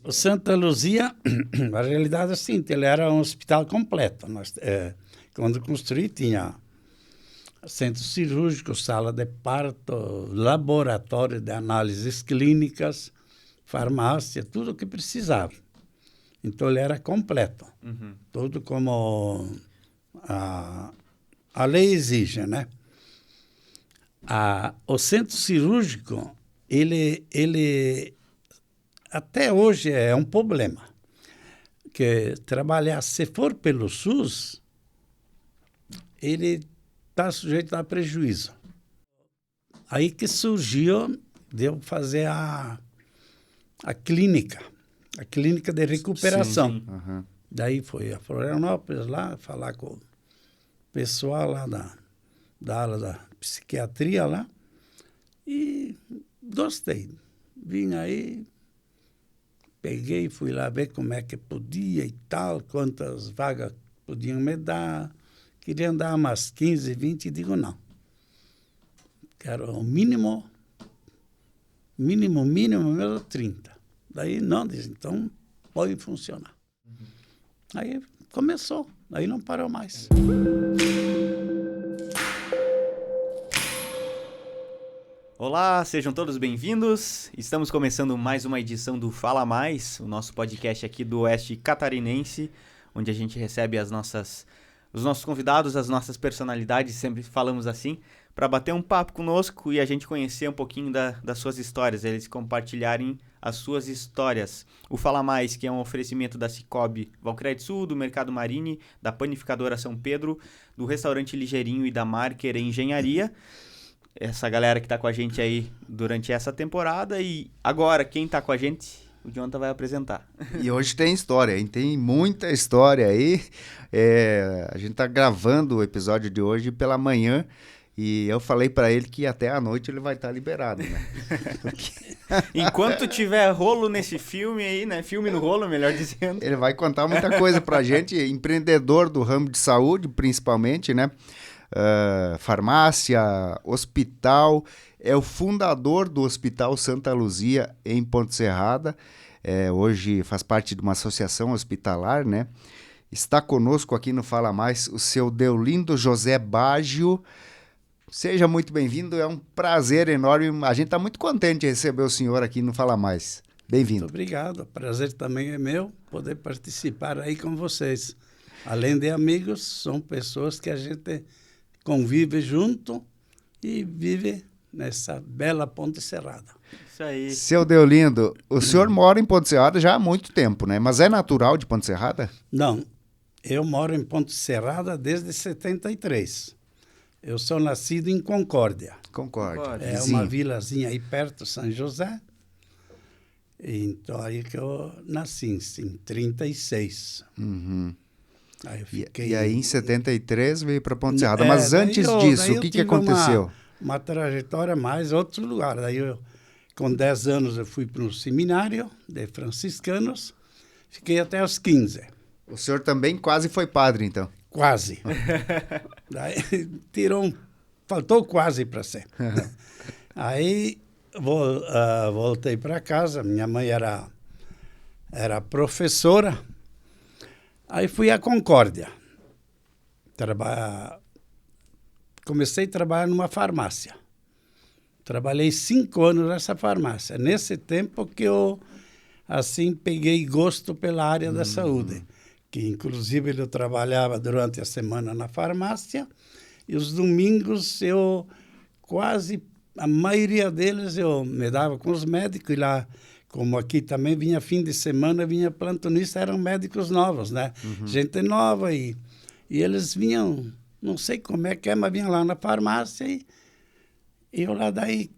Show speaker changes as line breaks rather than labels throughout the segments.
O Santa Luzia, a realidade é assim, ele era um hospital completo. Quando construí, tinha centro cirúrgico, sala de parto, laboratório de análises clínicas, farmácia, tudo o que precisava. Então, ele era completo. Tudo como a lei exige, né? O centro cirúrgico, ele até hoje é um problema. Que trabalhar, se for pelo SUS, ele está sujeito a prejuízo. Aí que surgiu de eu fazer a clínica de recuperação.
Sim. Uhum.
Daí foi a Florianópolis lá, falar com o pessoal lá da ala da psiquiatria lá, e gostei. Vim aí, peguei, fui lá ver como é que podia e tal, quantas vagas podiam me dar. Queriam dar umas 15, 20, e digo não. Quero o mínimo mesmo 30. Daí não, diz, então pode funcionar. Aí começou, aí não parou mais.
Olá, sejam todos bem-vindos. Estamos começando mais uma edição do Fala Mais, o nosso podcast aqui do Oeste Catarinense, onde a gente recebe os nossos convidados, as nossas personalidades, sempre falamos assim, para bater um papo conosco e a gente conhecer um pouquinho das suas histórias, eles compartilharem as suas histórias. O Fala Mais, que é um oferecimento da Cicobi Valcred Sul, do Mercado Marini, da Panificadora São Pedro, do Restaurante Ligeirinho e da Marker Engenharia. Essa galera que está com a gente aí durante essa temporada. E agora, quem está com a gente, o Jonathan vai apresentar.
E hoje tem história, hein? Tem muita história aí. A gente tá gravando o episódio de hoje pela manhã e eu falei para ele que até a noite ele vai estar liberado, né?
Enquanto tiver rolo nesse filme aí, né? Filme no rolo, melhor dizendo.
Ele vai contar muita coisa pra gente, empreendedor do ramo de saúde, principalmente, né? Farmácia, hospital, é o fundador do Hospital Santa Luzia em Ponte Serrada, hoje faz parte de uma associação hospitalar, né? Está conosco aqui no Fala Mais o seu Deolindo José Baggio. Seja muito bem-vindo, é um prazer enorme, a gente está muito contente de receber o senhor aqui no Fala Mais. Bem-vindo.
Muito obrigado, o prazer também é meu poder participar aí com vocês. Além de amigos, são pessoas que a gente convive junto e vive nessa bela Ponte Serrada.
Isso aí.
Seu Deolindo, o senhor mora em Ponte Serrada já há muito tempo, né? Mas é natural de Ponte Serrada?
Não, eu moro em Ponte Serrada desde 73. Eu sou nascido em Concórdia.
Concordo.
É uma vilazinha aí perto, São José. Então aí que eu nasci, em 36.
Uhum.
Aí eu fiquei...
E aí, em 73, veio para Ponte Serrada. Mas antes disso, o que aconteceu?
Uma trajetória mais outro lugar. Daí, com 10 anos, eu fui para um seminário de franciscanos. Fiquei até os 15.
O senhor também quase foi padre, então?
Quase. Daí, faltou quase para ser. Aí, voltei para casa. Minha mãe era professora. Aí fui à Concórdia. Comecei a trabalhar numa farmácia. Trabalhei 5 anos nessa farmácia. Nesse tempo que eu, assim, peguei gosto pela área da saúde. Que, inclusive, eu trabalhava durante a semana na farmácia. E os domingos, a maioria deles, eu me dava com os médicos. E lá, como aqui também vinha fim de semana, vinha plantonista, eram médicos novos, né? Gente nova e eles vinham, não sei como é que é, mas vinham lá na farmácia e eu lá daí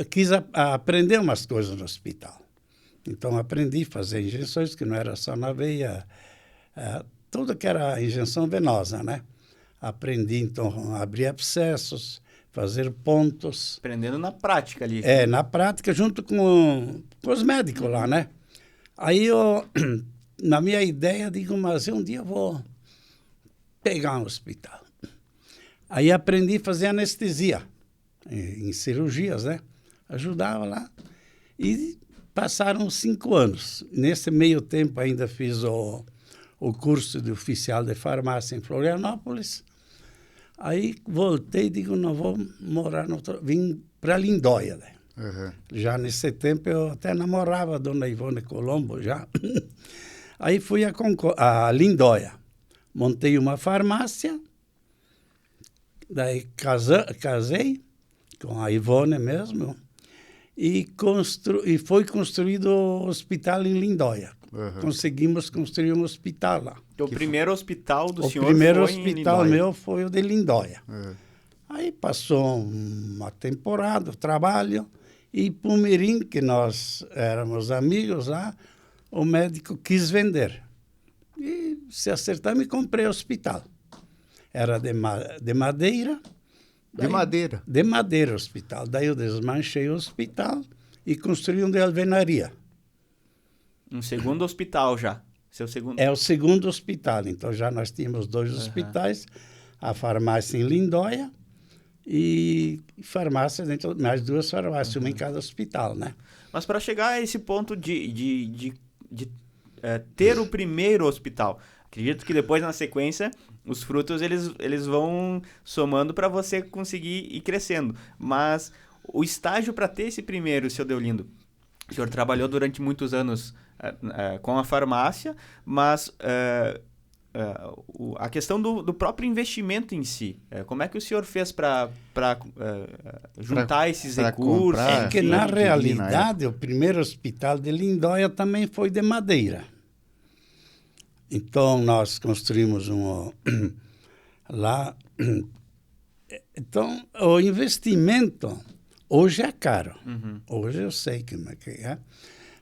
quis aprender umas coisas no hospital. Então aprendi a fazer injeções, que não era só na veia, tudo que era injeção venosa, né? Aprendi então a abrir abscessos, fazer pontos.
Aprendendo na prática ali.
Na prática, junto com os médicos lá, né? Aí na minha ideia, digo, mas um dia eu vou pegar um hospital. Aí aprendi a fazer anestesia em cirurgias, né? Ajudava lá. E passaram 5 anos. Nesse meio tempo ainda fiz o curso de oficial de farmácia em Florianópolis. Aí voltei e digo, não vou morar no outro... Vim para Lindóia, né?
Uhum.
Já nesse tempo eu até namorava a dona Ivone Colombo já. Aí fui a Lindóia. Montei uma farmácia, daí casei com a Ivone mesmo, e foi construído o hospital em Lindóia.
Uhum.
Conseguimos construir um hospital lá.
Então, o primeiro hospital do senhor
O primeiro
foi em
hospital
Lindóia.
meu foi o de Lindóia.
Uhum.
Aí passou uma temporada, trabalho, e Pumirim, que nós éramos amigos lá, o médico quis vender. E se acertamos e comprei o hospital. Era de madeira.
De madeira?
De madeira o hospital. Daí eu desmanchei o hospital e construí um de alvenaria.
Um segundo hospital já. Seu segundo...
É o segundo hospital. Então já nós tínhamos 2 hospitais, a farmácia em Lindóia e farmácia dentro, mais 2 farmácias, uma em cada hospital, né?
Mas para chegar a esse ponto de ter o primeiro hospital, acredito que depois, na sequência, os frutos eles vão somando para você conseguir ir crescendo. Mas o estágio para ter esse primeiro, seu Deolindo, o senhor trabalhou durante muitos anos com a farmácia, mas a questão do próprio investimento em si, como é que o senhor fez para juntar esses recursos?
Comprar,
É que, na realidade, o primeiro hospital de Lindóia também foi de madeira. Então, nós construímos lá. Então, o investimento hoje é caro.
Uhum.
Hoje eu sei como é que é.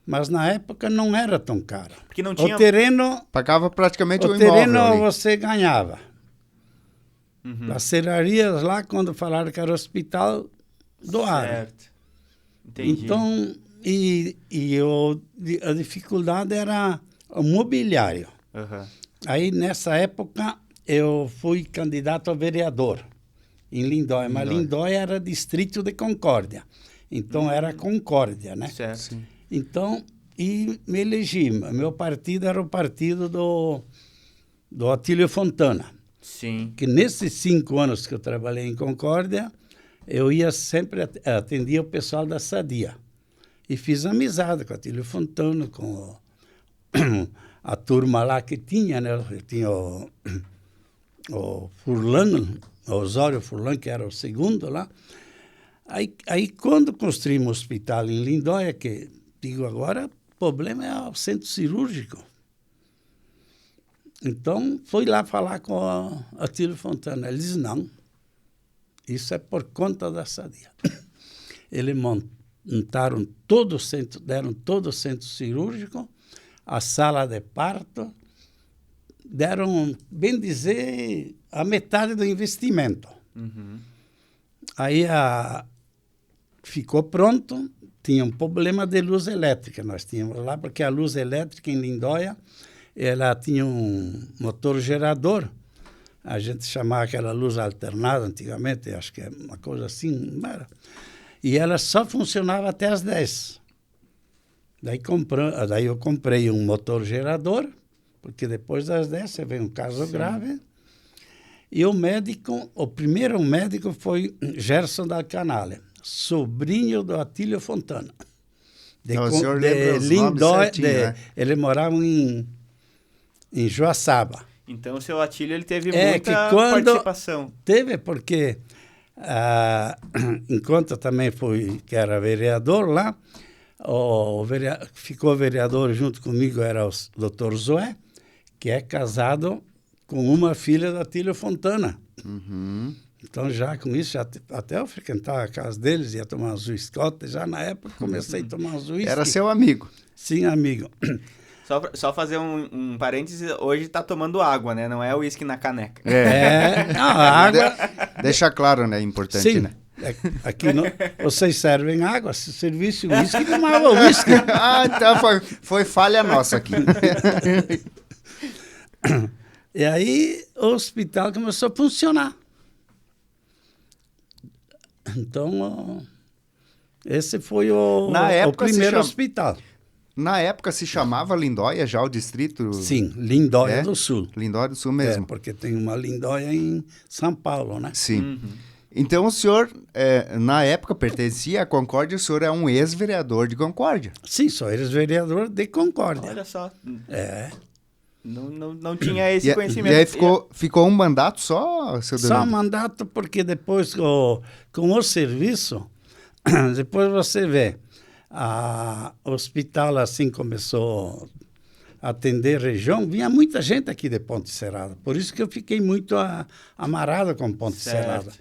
Mas na época não era tão caro.
Porque não tinha...
O terreno...
Pagava praticamente o
terreno
imóvel ali.
você ganhava.
Uhum.
As serrarias lá, quando falaram que era hospital, doaram.
Certo. Entendi.
Então, a dificuldade era o mobiliário.
Uhum.
Aí, nessa época, eu fui candidato a vereador em Lindóia. Mas Lindóia era distrito de Concórdia. Então, era Concórdia, né?
Certo.
Sim.
Então, e me elegi. Meu partido era o partido do Atílio Fontana.
Sim.
Que nesses 5 anos que eu trabalhei em Concórdia, eu ia sempre atender o pessoal da Sadia. E fiz amizade com o Atílio Fontana, com a turma lá que tinha, né? Tinha o Furlan, o Osório Furlan, que era o segundo lá. Aí quando construímos um hospital em Lindóia, que digo agora, o problema é o centro cirúrgico. Então, fui lá falar com o Atílio Fontana. Ele disse, não, isso é por conta da Sadia. Eles montaram todo o centro, deram todo o centro cirúrgico, a sala de parto, deram, bem dizer, a metade do investimento.
Uhum.
Aí ficou pronto, tinha um problema de luz elétrica, nós tínhamos lá, porque a luz elétrica em Lindóia, ela tinha um motor gerador, a gente chamava aquela luz alternada antigamente, acho que é uma coisa assim, não era? E ela só funcionava até as 10. Daí eu comprei um motor gerador, porque depois das 10 você vê um caso grave. E o primeiro médico foi Gerson da Canale, sobrinho do Atílio Fontana.
O senhor lembra os nomes certinho, né?
Ele morava em Joaçaba.
Então, o seu Atílio ele teve muita participação.
Teve, porque enquanto também que era vereador lá, ficou vereador junto comigo, era o Dr. Zoé, que é casado com uma filha da Atílio Fontana.
Uhum.
Então, já com isso, até eu frequentava a casa deles, ia tomar uns uísques. Já na época, comecei a tomar uns uísques.
Era seu amigo.
Sim, amigo.
Só fazer um parêntese, hoje está tomando água, né? Não é uísque na caneca.
Não, a água...
Deixa claro, né? Importante,
sim,
né?
Aqui vocês servem água, se servisse uísque, tomava uísque.
Então foi falha nossa aqui.
E aí o hospital começou a funcionar. Então, Esse foi
Na
o
época se
primeiro
chama-
hospital.
Na época se chamava Lindóia já o distrito?
Sim, Lindóia
É?
do Sul.
Lindóia do Sul mesmo.
Porque tem uma Lindóia em São Paulo, né?
Sim. Então o senhor, na época, pertencia à Concórdia, o senhor é um ex-vereador de Concórdia.
Sim, sou ex-vereador de Concórdia.
Olha só.
É.
Não tinha esse conhecimento.
E aí ficou um mandato só, seu
Só
Danilo?
mandato porque depois com o serviço, depois você vê, o hospital assim começou a atender região, vinha muita gente aqui de Ponte Serrada. Por isso que eu fiquei muito amarrado com Ponte
Certo.
Serrada.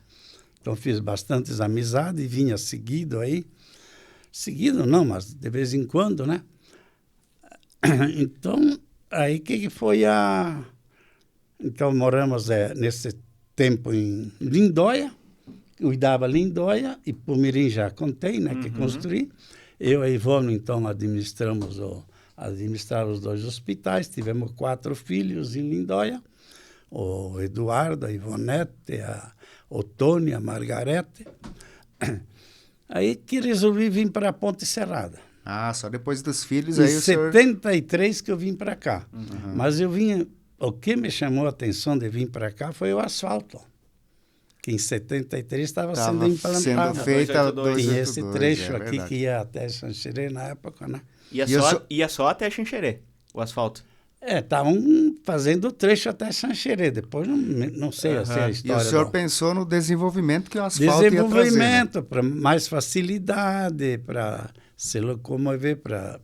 Então fiz bastantes amizades e vinha seguido aí. Seguido não, mas de vez em quando, né? Então, aí que foi Então moramos nesse tempo em Lindóia, cuidava Lindóia e Pumirim já contei, né, que construí. Eu e Ivone, então, administrava os 2 hospitais, tivemos 4 filhos em Lindóia, o Eduardo, a Ivonete, a Otônia, a Margarete. Aí que resolvi vir para Ponte Serrada.
Ah, só depois dos filhos
Em
aí o senhor...
73 que eu vim para cá. Mas eu vinha... O que me chamou a atenção de vir para cá foi o asfalto, que em 73 estava sendo implantado.
sendo feita a
282.
Tinha esse
282,
trecho aqui
verdade.
que ia até Xanxerê na época, né?
Ia só até Xanxerê, o asfalto.
Estavam fazendo o trecho até Xanxerê. Depois não sei assim, a
E
história.
o senhor
não.
pensou no desenvolvimento que o asfalto ia trazer, né?
Desenvolvimento, para mais facilidade, para se locomover para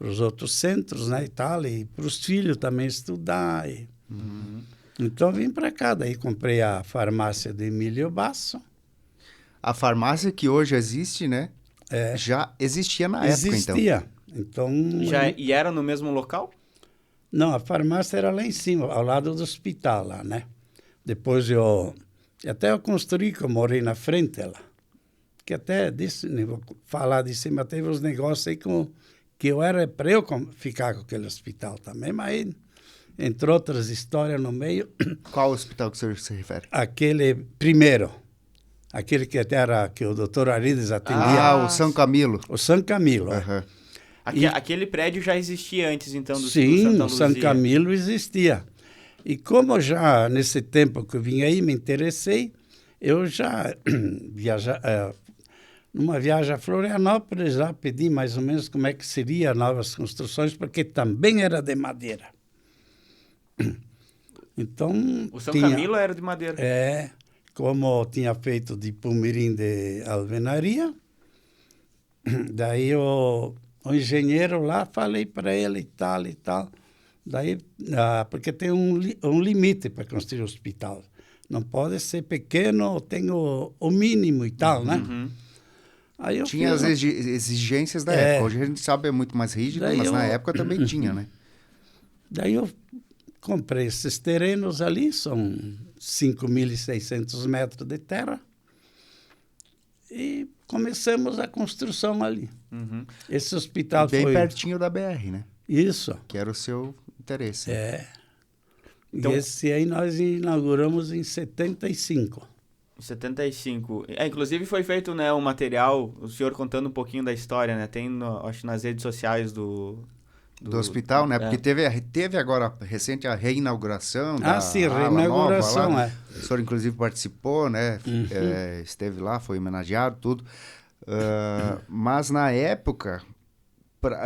os outros centros, né, e tal, e para os filhos também estudar. Então vim para cá, daí comprei a farmácia de Emílio Basso.
A farmácia que hoje existe, né? Já existia na época, então.
Existia. Então,
E era no mesmo local?
não, a farmácia era lá em cima, ao lado do hospital lá, né? Depois até eu construí, que eu morei na frente lá. Que até disse, nem vou falar de cima, teve uns negócios aí que eu era para eu ficar com aquele hospital também, mas aí entrou outras histórias no meio.
Qual hospital que o senhor se refere?
Aquele primeiro, aquele que o doutor Arides atendia,
O São Camilo.
o São Camilo.
Aham.
Aquele prédio já existia antes, então, do
Sim,
Santa
o São
Luzia.
Camilo existia. E como já nesse tempo que eu vim aí, me interessei, eu já numa viagem a Florianópolis, já pedi mais ou menos como é que seria novas construções, porque também era de madeira. Então,
O São Camilo era de madeira.
como tinha feito de Pumirim de alvenaria, daí o engenheiro lá, falei para ele e tal, daí, porque tem um limite para construir hospital. Não pode ser pequeno, tem o mínimo e tal, né? Aí eu
Tinha
fiz,
as exigências da época. Hoje a gente sabe é muito mais rígido,
Daí
mas na
eu-
época também tinha, né?
Daí eu comprei esses terrenos ali, são 5.600 metros de terra, e começamos a construção ali. Esse hospital
Bem
foi...
pertinho da BR, né?
Isso.
Que era o seu interesse.
Então-
E esse aí nós inauguramos em 75.
75. Inclusive foi feito, né, um material, o senhor contando um pouquinho da história, né? Tem, acho, nas redes sociais do
Do hospital, né? Porque teve agora, recente, a reinauguração da
Sim,
ala
reinauguração,
nova lá. O senhor, inclusive, participou, né? Esteve lá, foi homenageado, tudo. Mas, na época,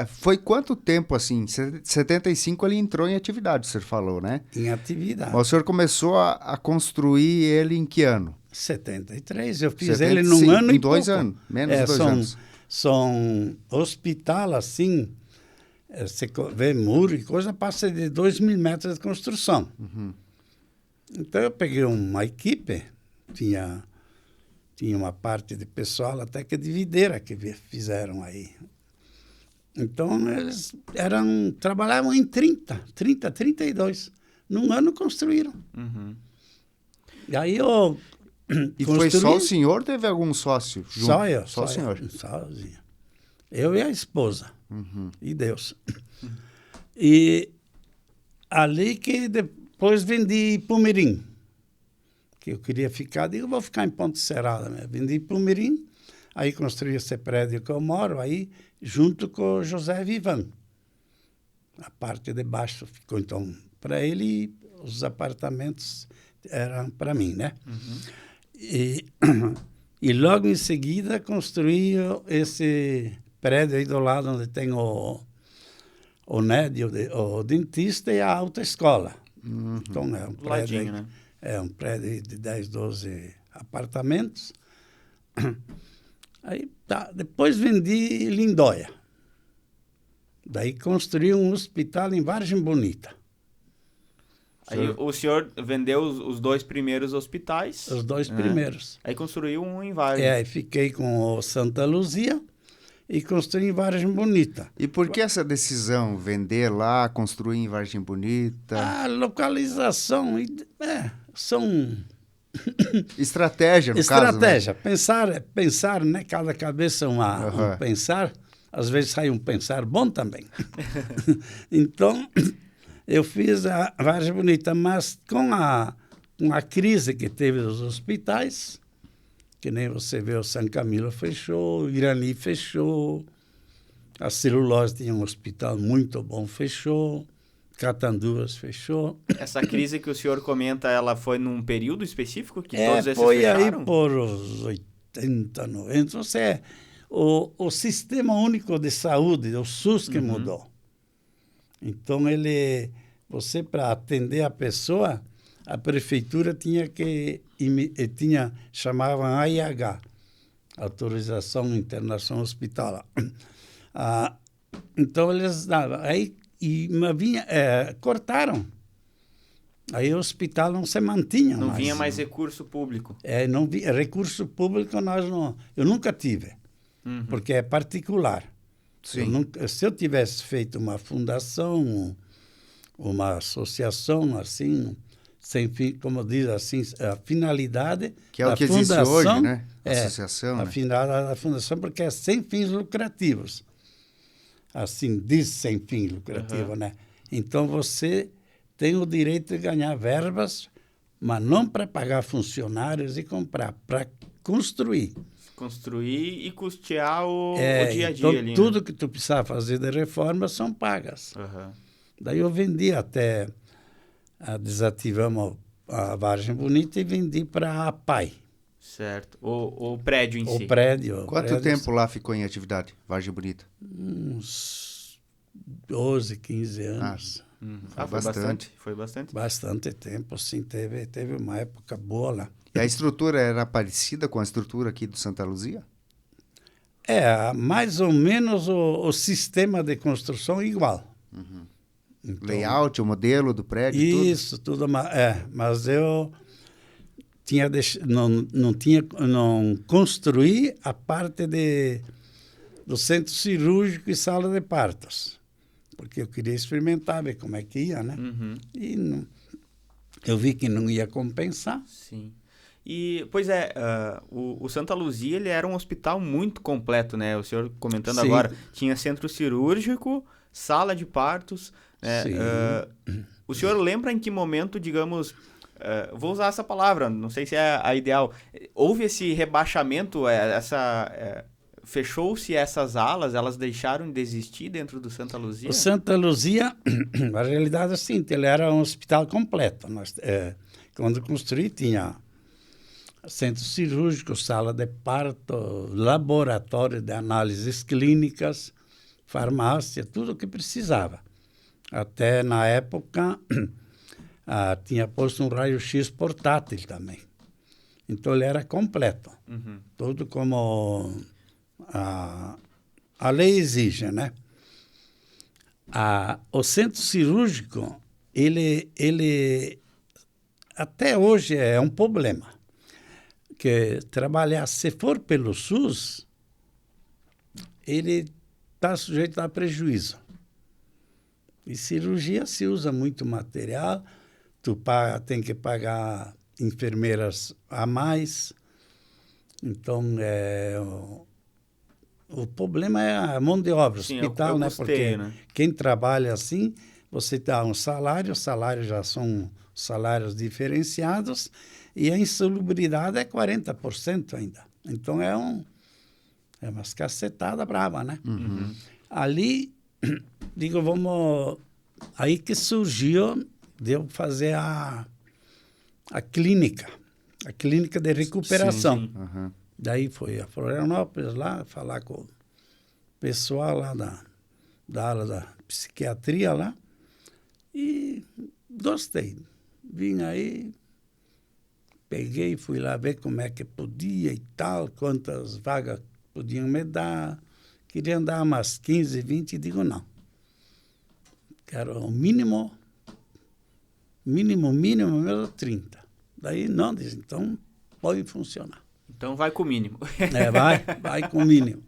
foi quanto tempo, assim? 75 ele entrou em atividade, o senhor falou, né?
Em atividade.
Mas o senhor começou a construir ele em que ano?
73, eu fiz
75,
ele num ano
em
e
2
pouco.
anos, menos de 2 anos.
São hospital, assim, você vê muro e coisa, passa de 2.000 metros de construção. Então eu peguei uma equipe, tinha uma parte de pessoal até que de videira que fizeram aí. Então eles trabalhavam em 32. Num ano construíram. E aí eu
E foi só o senhor ou teve algum sócio junto?
Só eu.
Só o senhor.
Sozinho. Eu e a esposa. E Deus. E ali que depois vendi Pumirim. Que eu queria ficar, digo, vou ficar em Ponte Serrada, né? Vendi Pumirim. Aí construí esse prédio que eu moro aí, junto com o José Vivan. A parte de baixo ficou, então, para ele e os apartamentos eram para mim, né?
Uhum.
E logo em seguida construí esse prédio aí do lado onde tem o Nédio, o dentista e a autoescola.
Uhum.
Então, é um prédio,
Ladinho, né?
é um prédio de 10, 12 apartamentos. Aí, tá. Depois vendi Lindóia. Daí construí um hospital em Vargem Bonita.
Aí o senhor vendeu os 2 primeiros hospitais.
Os 2 primeiros.
Aí construiu um em Vargem.
Aí fiquei com o Santa Luzia e construí em Vargem Bonita.
E por que essa decisão? Vender lá, construir em Vargem Bonita?
A localização, são...
Estratégia, no
Estratégia.
caso, né?
Pensar, né? Cada cabeça um pensar. Às vezes sai um pensar bom também. Então, eu fiz a Vargem Bonita, mas com a crise que teve dos hospitais, que nem você vê, o São Camilo fechou, o Irani fechou, a Celulose tinha um hospital muito bom, fechou, Catanduvas fechou.
Essa crise que o senhor comenta, ela foi num período específico que todos esses
foi
fecharam?
Aí por os 80, 90, o Sistema Único de Saúde, o SUS, que mudou. Então, você, para atender a pessoa, a prefeitura chamavam AIH, Autorização Internação Hospitalar. Então, eles davam. Aí, cortaram. Aí o hospital não se mantinha mais.
Não vinha mais recurso público.
Não vinha, recurso público eu nunca tive. Porque é particular.
Sim.
Se eu tivesse feito uma fundação, uma associação, assim, sem fim, como diz assim, a finalidade
que é o
da
que
fundação,
existe hoje, né? Associação,
a
né?
finalidade da fundação, porque é sem fins lucrativos. Assim, diz sem fim lucrativo, né? Então, você tem o direito de ganhar verbas, mas não para pagar funcionários e comprar, para construir.
Construir e custear o dia a dia
então,
ali,
tudo
né?
que tu precisava fazer de reforma são pagas.
Uhum.
Daí eu vendi até, desativamos a Vargem Bonita e vendi para a PAI.
Certo. O prédio em si.
O prédio.
Quanto tempo lá ficou em atividade, Vargem Bonita?
Uns 12, 15 anos.
Foi
bastante.
Foi bastante.
Bastante tempo, sim. Teve uma época boa lá.
E a estrutura era parecida com a estrutura aqui do Santa Luzia?
Mais ou menos o sistema de construção igual. Então,
Layout, o modelo do prédio,
isso, tudo. Mas eu não construí a parte do centro cirúrgico e sala de partos, porque eu queria experimentar, ver como é que ia, né? E eu vi que não ia compensar.
Sim. E, pois o Santa Luzia, ele era um hospital muito completo, né? O senhor comentando
Sim.
agora, tinha centro cirúrgico, sala de partos, né?
Sim.
O senhor lembra em que momento, digamos, vou usar essa palavra, não sei se é a ideal, houve esse rebaixamento, fechou-se essas alas, elas deixaram de existir dentro do Santa Luzia?
O Santa Luzia, a realidade é assim, ele era um hospital completo. Quando construí, tinha centro cirúrgico, sala de parto, laboratório de análises clínicas, farmácia, tudo o que precisava. Até na época, tinha posto um raio-x portátil também. Então, ele era completo. Tudo como a lei exige, né? O centro cirúrgico, ele até hoje é um problema. Que trabalhar, se for pelo SUS, ele está sujeito a prejuízo. E cirurgia se usa muito material, tem que pagar enfermeiras a mais. Então, o problema é a mão de obra,
sim,
hospital, né?
custeio,
Porque
né?
quem trabalha assim, você dá um salário, os salários já são salários diferenciados, e a insalubridade é 40% ainda. Então, É umas cacetadas bravas, né?
Uhum.
Ali, digo, vamos... Aí que surgiu de eu fazer a clínica de recuperação.
Sim.
Uhum.
Daí foi a Florianópolis lá, falar com o pessoal lá da ala da psiquiatria lá, e gostei. Vim aí, peguei, fui lá ver como é que podia e tal, quantas vagas podiam me dar. Queriam dar umas 15, 20, e digo não. Quero o mínimo mesmo 30. Daí não, diz, então pode funcionar.
Então vai com o mínimo.
Vai com o mínimo.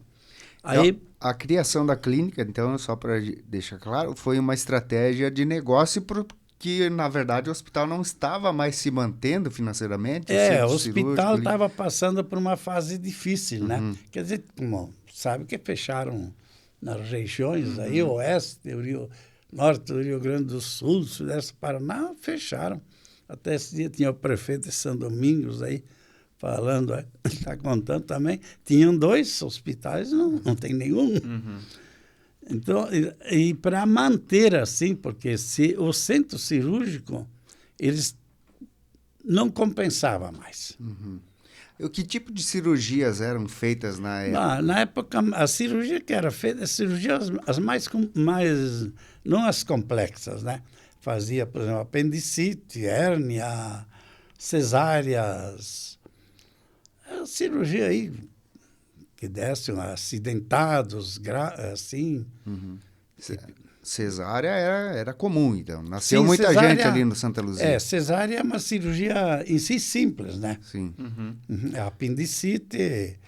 Aí,
Então, a criação da clínica, então, só para deixar claro, foi uma estratégia de negócio porque, na verdade, o hospital não estava mais se mantendo financeiramente.
o hospital estava passando por uma fase difícil, né? Quer dizer, como sabe que fecharam nas regiões aí, oeste, norte do Rio Grande do Sul, sudeste do Paraná, fecharam. Até esse dia tinha o prefeito de São Domingos aí, falando, está contando também, tinham 2 hospitais, não tem nenhum. Então, e para manter assim, porque o centro cirúrgico, eles não compensava mais.
E que tipo de cirurgias eram feitas na época?
Na época, a cirurgia que era feita, as cirurgias as mais, não as complexas, né? Fazia, por exemplo, apendicite, hérnia, cesáreas, a cirurgia aí que dessem acidentados, assim.
Cesárea era comum, então. Nasceu
Sim,
muita
cesárea,
gente ali no Santa Luzia.
Cesárea é uma cirurgia em si simples, né?
Sim.
A apendicite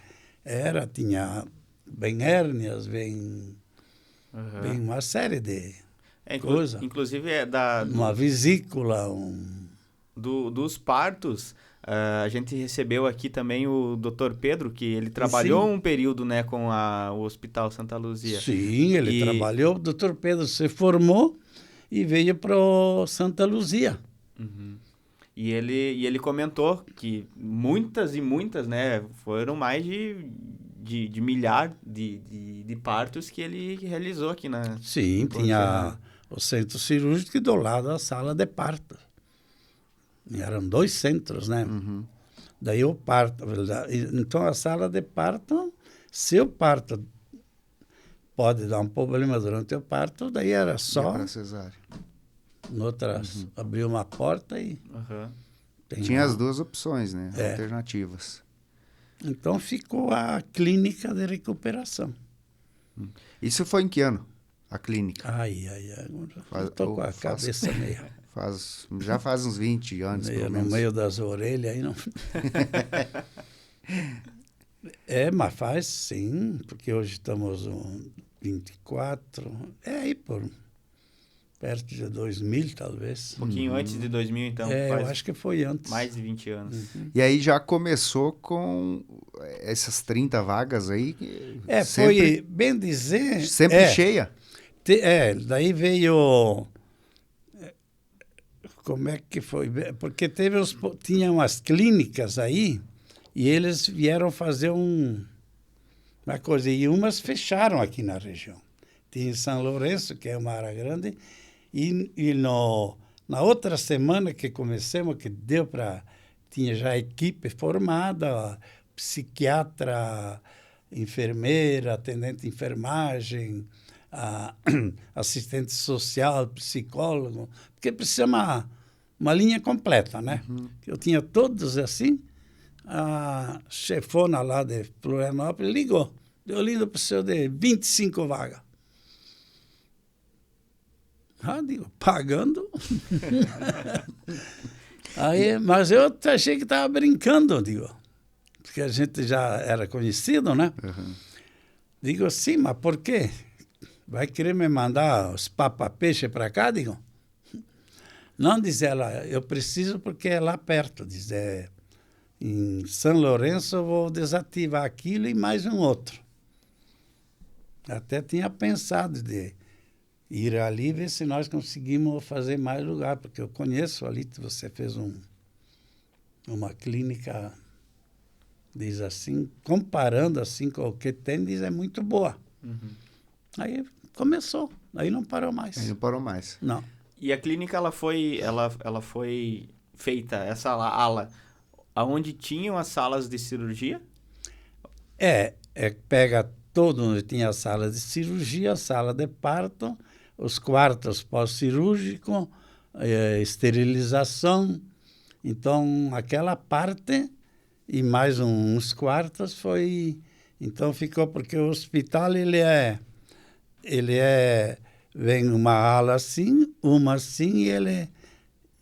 tinha bem hérnias, bem uma série de coisas.
Inclusive,
Uma vesícula,
dos partos, a gente recebeu aqui também o Dr. Pedro, que ele trabalhou um período, né, com o Hospital Santa Luzia.
Sim, ele trabalhou. O Dr. Pedro se formou e veio para o Santa Luzia.
E ele comentou que muitas e muitas, né, foram mais de milhar de partos que ele realizou aqui na...
Sim, tinha o centro cirúrgico e do lado a sala de parto. E eram 2 centros, né? Daí o parto, então a sala de parto, se o parto pode dar um problema durante o parto, daí era só
para cesárea.
abrir uma porta e
tinha as 2 opções, né? Alternativas.
Então ficou a clínica de recuperação.
Isso foi em que ano? A clínica?
Estou com a cabeça meio...
Já faz uns 20 anos, pelo menos.
No meio das orelhas aí não... mas faz sim, porque hoje estamos no 24, aí por perto de 2000, talvez.
Um pouquinho antes de 2000, então.
Eu acho que foi antes.
Mais de 20 anos.
E aí já começou com essas 30 vagas aí?
Foi, bem dizer...
Sempre cheia?
Daí veio... Como é que foi? Porque tinha umas clínicas aí e eles vieram fazer uma coisa. E umas fecharam aqui na região. Tinha em São Lourenço, que é uma área grande, e na outra semana que começamos, que deu para... Tinha já a equipe formada, psiquiatra, enfermeira, atendente de enfermagem, assistente social, psicólogo, porque precisa uma linha completa, né? Eu tinha todos assim, a chefona lá de Florianópolis ligou, eu ligo para o senhor de 25 vagas. Digo, pagando? Mas eu achei que estava brincando, digo, porque a gente já era conhecido, né? Digo, sim, mas por quê? Vai querer me mandar os papa-peixe para cá? Digo, não, diz ela, eu preciso porque é lá perto. Diz, em São Lourenço eu vou desativar aquilo e mais um outro. Até tinha pensado de ir ali e ver se nós conseguimos fazer mais lugar, porque eu conheço ali, você fez uma clínica Diz assim, comparando assim com o que tem, diz é muito boa. Aí começou, aí não parou mais.
Aí não parou mais.
Não.
E a clínica, ela foi feita, essa ala, aonde tinham as salas de cirurgia?
Pega todo onde tinha a sala de cirurgia, a sala de parto, os quartos pós-cirúrgico, esterilização. Então, aquela parte e mais uns quartos foi... Então, ficou porque o hospital, vem uma ala assim, uma assim,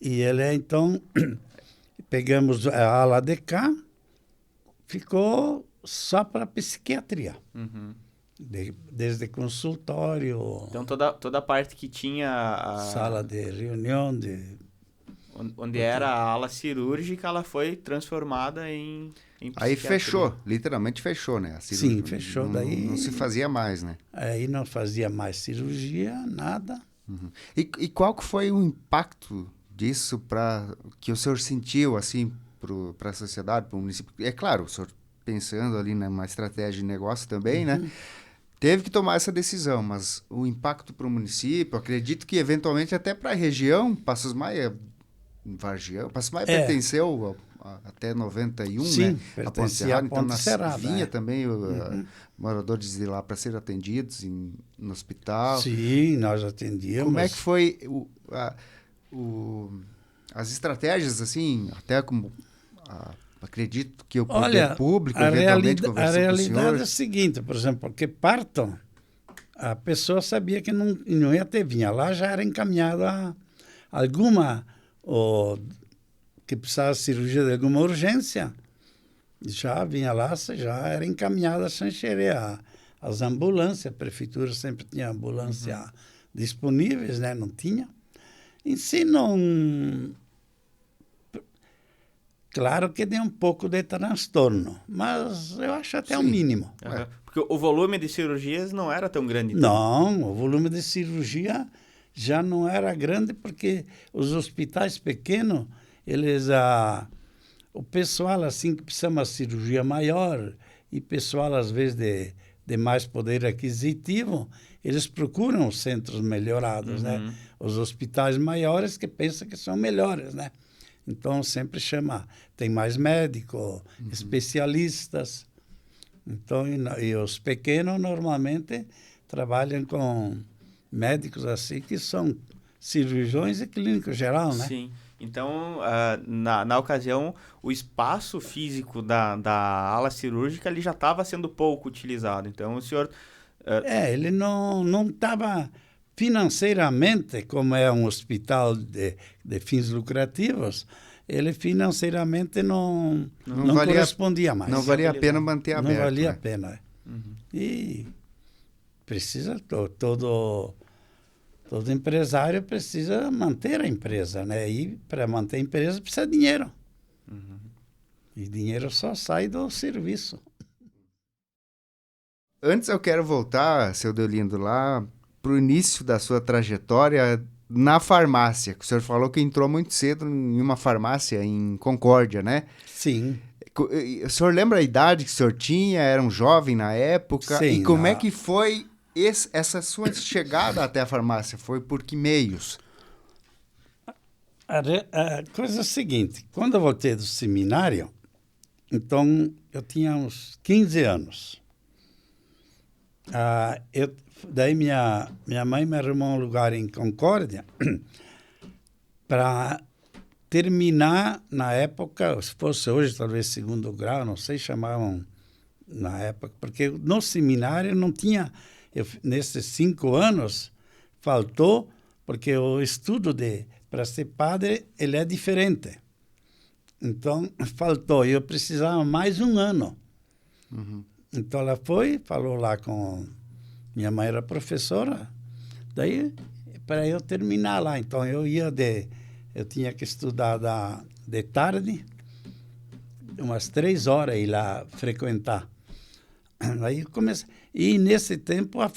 e ele então, pegamos a ala de cá, ficou só para psiquiatria. Desde consultório...
Então, toda a parte que tinha...
Sala de reunião,
onde era a ala cirúrgica, ela foi transformada em
Aí
psiquiatria.
fechou, literalmente fechou, né? A cirurgia,
Sim, fechou.
Não,
Daí
não se fazia mais, né?
Aí não fazia mais cirurgia, nada.
E qual que foi o impacto disso que o senhor sentiu, assim, para a sociedade, para o município? É claro, o senhor pensando ali numa estratégia de negócio também, né? Teve que tomar essa decisão, mas o impacto para o município, acredito que eventualmente até para a região, Passos Maia, Vargião, Passos Maia pertenceu até 91,
sim,
né?
pertencia a Ponte Serrada.
Vinha também moradores de lá para ser atendidos no hospital.
Sim, nós atendíamos.
Como é que foi as estratégias, assim, até como... acredito que o poder público eventualmente conversou com o senhor.
A realidade é a seguinte, por exemplo, porque parto, a pessoa sabia que não ia ter, vinha lá, já era encaminhado a alguma, que precisava de cirurgia de alguma urgência, já vinha lá, já era encaminhado a Xanxerê, as ambulâncias, a prefeitura sempre tinha ambulância disponíveis, né? Não tinha. Em si, não... Claro que deu um pouco de transtorno, mas eu acho até o mínimo.
Porque o volume de cirurgias não era tão grande.
Não, o volume de cirurgia já não era grande, porque os hospitais pequenos, o pessoal assim que precisa de uma cirurgia maior e pessoal às vezes de mais poder aquisitivo, eles procuram os centros melhorados, né? Os hospitais maiores que pensam que são melhores, né? Então, sempre tem mais médicos, especialistas. Então, e os pequenos, normalmente, trabalham com médicos assim, que são cirurgiões e clínicos geral, né?
Sim. Então, na ocasião, o espaço físico da ala cirúrgica ele já estava sendo pouco utilizado. Então, o senhor...
ele não estava... Financeiramente, como é um hospital de fins lucrativos, ele financeiramente não correspondia mais.
Não valia a pena manter aberto.
Não valia
a
pena. E precisa, todo empresário precisa manter a empresa, né? E para manter a empresa precisa de dinheiro. E dinheiro só sai do serviço.
Antes eu quero voltar, seu Deolindo, lá para o início da sua trajetória na farmácia, que o senhor falou que entrou muito cedo em uma farmácia em Concórdia, né?
Sim.
O senhor lembra a idade que o senhor tinha? Era um jovem na época?
Sim.
E como é que foi essa sua chegada até a farmácia? Foi por que meios?
A coisa é a seguinte, quando eu voltei do seminário, então eu tinha uns 15 anos. Daí minha mãe me arrumou um lugar em Concórdia para terminar, na época, se fosse hoje, talvez segundo grau, não sei, chamavam na época, porque no seminário não tinha, nesses 5 anos, faltou, porque o estudo para ser padre, ele é diferente. Então, faltou, eu precisava mais 1 ano. Então, ela falou lá com... Minha mãe era professora, daí, para eu terminar lá. Então, eu tinha que estudar de tarde, umas 3 horas, ir lá frequentar. Aí comecei. E, nesse tempo, a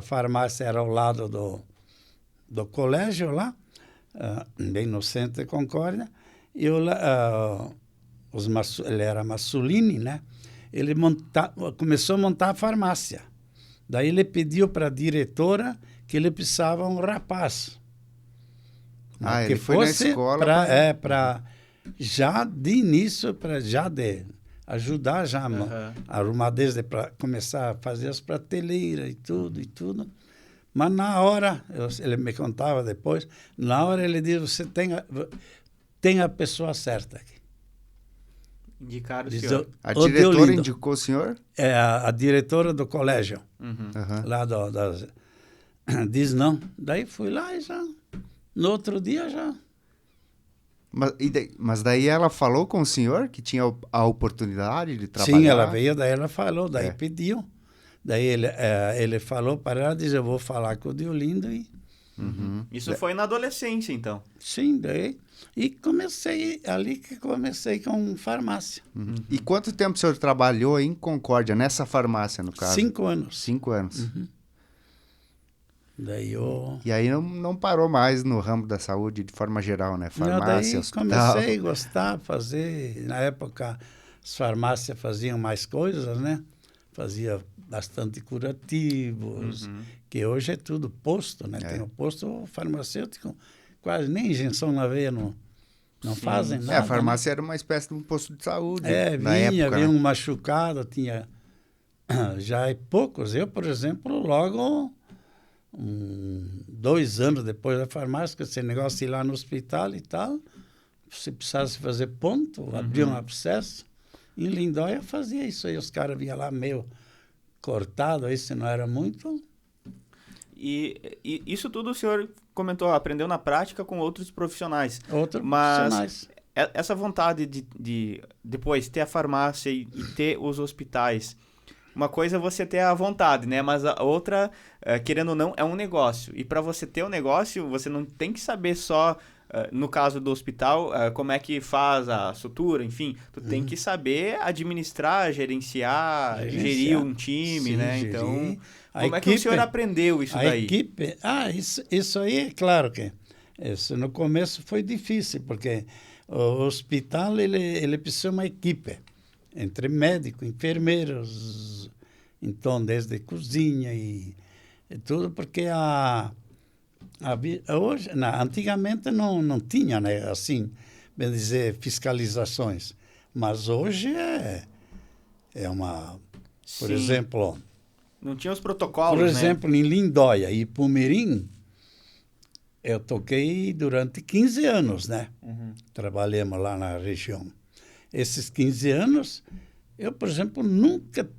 farmácia era ao lado do colégio lá, bem no centro de Concórdia, e ele era Massolini, né? Ele começou a montar a farmácia. Daí ele pediu para a diretora que ele precisava um rapaz.
Ah,
que
ele foi na escola
para já de início, para já de ajudar já a arrumar desde para começar a fazer as prateleiras e tudo. Mas na hora, ele me contava depois, na hora ele disse, você tem a pessoa certa aqui.
Indicaram o senhor.
A diretora indicou o senhor?
É a diretora do colégio. Lá diz não. Daí fui lá e já, no outro dia já.
Mas daí ela falou com o senhor que tinha a oportunidade de trabalhar?
Sim, ela veio, daí ela falou, daí pediu. Daí ele falou para ela, disse, eu vou falar com o Deolindo e...
Isso foi na adolescência, então?
Sim, daí. E ali que comecei com farmácia.
E quanto tempo o senhor trabalhou em Concórdia, nessa farmácia, no caso?
5 anos.
5 anos.
Daí eu...
E aí não parou mais no ramo da saúde de forma geral, né? Farmácia,
daí
hospital.
Comecei a gostar, fazer... Na época, as farmácias faziam mais coisas, né? Fazia bastante curativos, que hoje é tudo posto, né? Tem o posto farmacêutico, quase nem injeção na veia não fazem nada.
A farmácia era uma espécie de um posto de saúde na
vinha
época, né?
um machucado, tinha já poucos. Eu, por exemplo, logo 2 anos depois da farmácia, com esse negócio de ir lá no hospital e tal, se precisasse fazer ponto, abrir um abscesso, em Lindóia fazia isso aí, os caras vinham lá meio cortado, aí se não era muito.
E isso tudo o senhor comentou, aprendeu na prática com outros profissionais.
Profissionais.
Essa vontade de depois ter a farmácia e ter os hospitais, uma coisa é você ter a vontade, né? Mas a outra, querendo ou não, é um negócio. E para você ter um negócio, você não tem que saber só... no caso do hospital, como é que faz a sutura, enfim, tu tem que saber administrar, gerenciar, gerir um time, né? Então, como é que o senhor aprendeu isso daí?
Equipe, isso aí é claro que no começo foi difícil, porque o hospital ele precisa de uma equipe, entre médicos, enfermeiros, então desde cozinha e tudo, porque hoje, antigamente não tinha, né, assim, bem dizer, fiscalizações. Mas hoje é uma... Por
Sim.
exemplo...
Não tinha os protocolos,
Por exemplo, em Lindóia e Pumirim, eu toquei durante 15 anos, né? Trabalhamos lá na região. Esses 15 anos, eu, por exemplo, nunca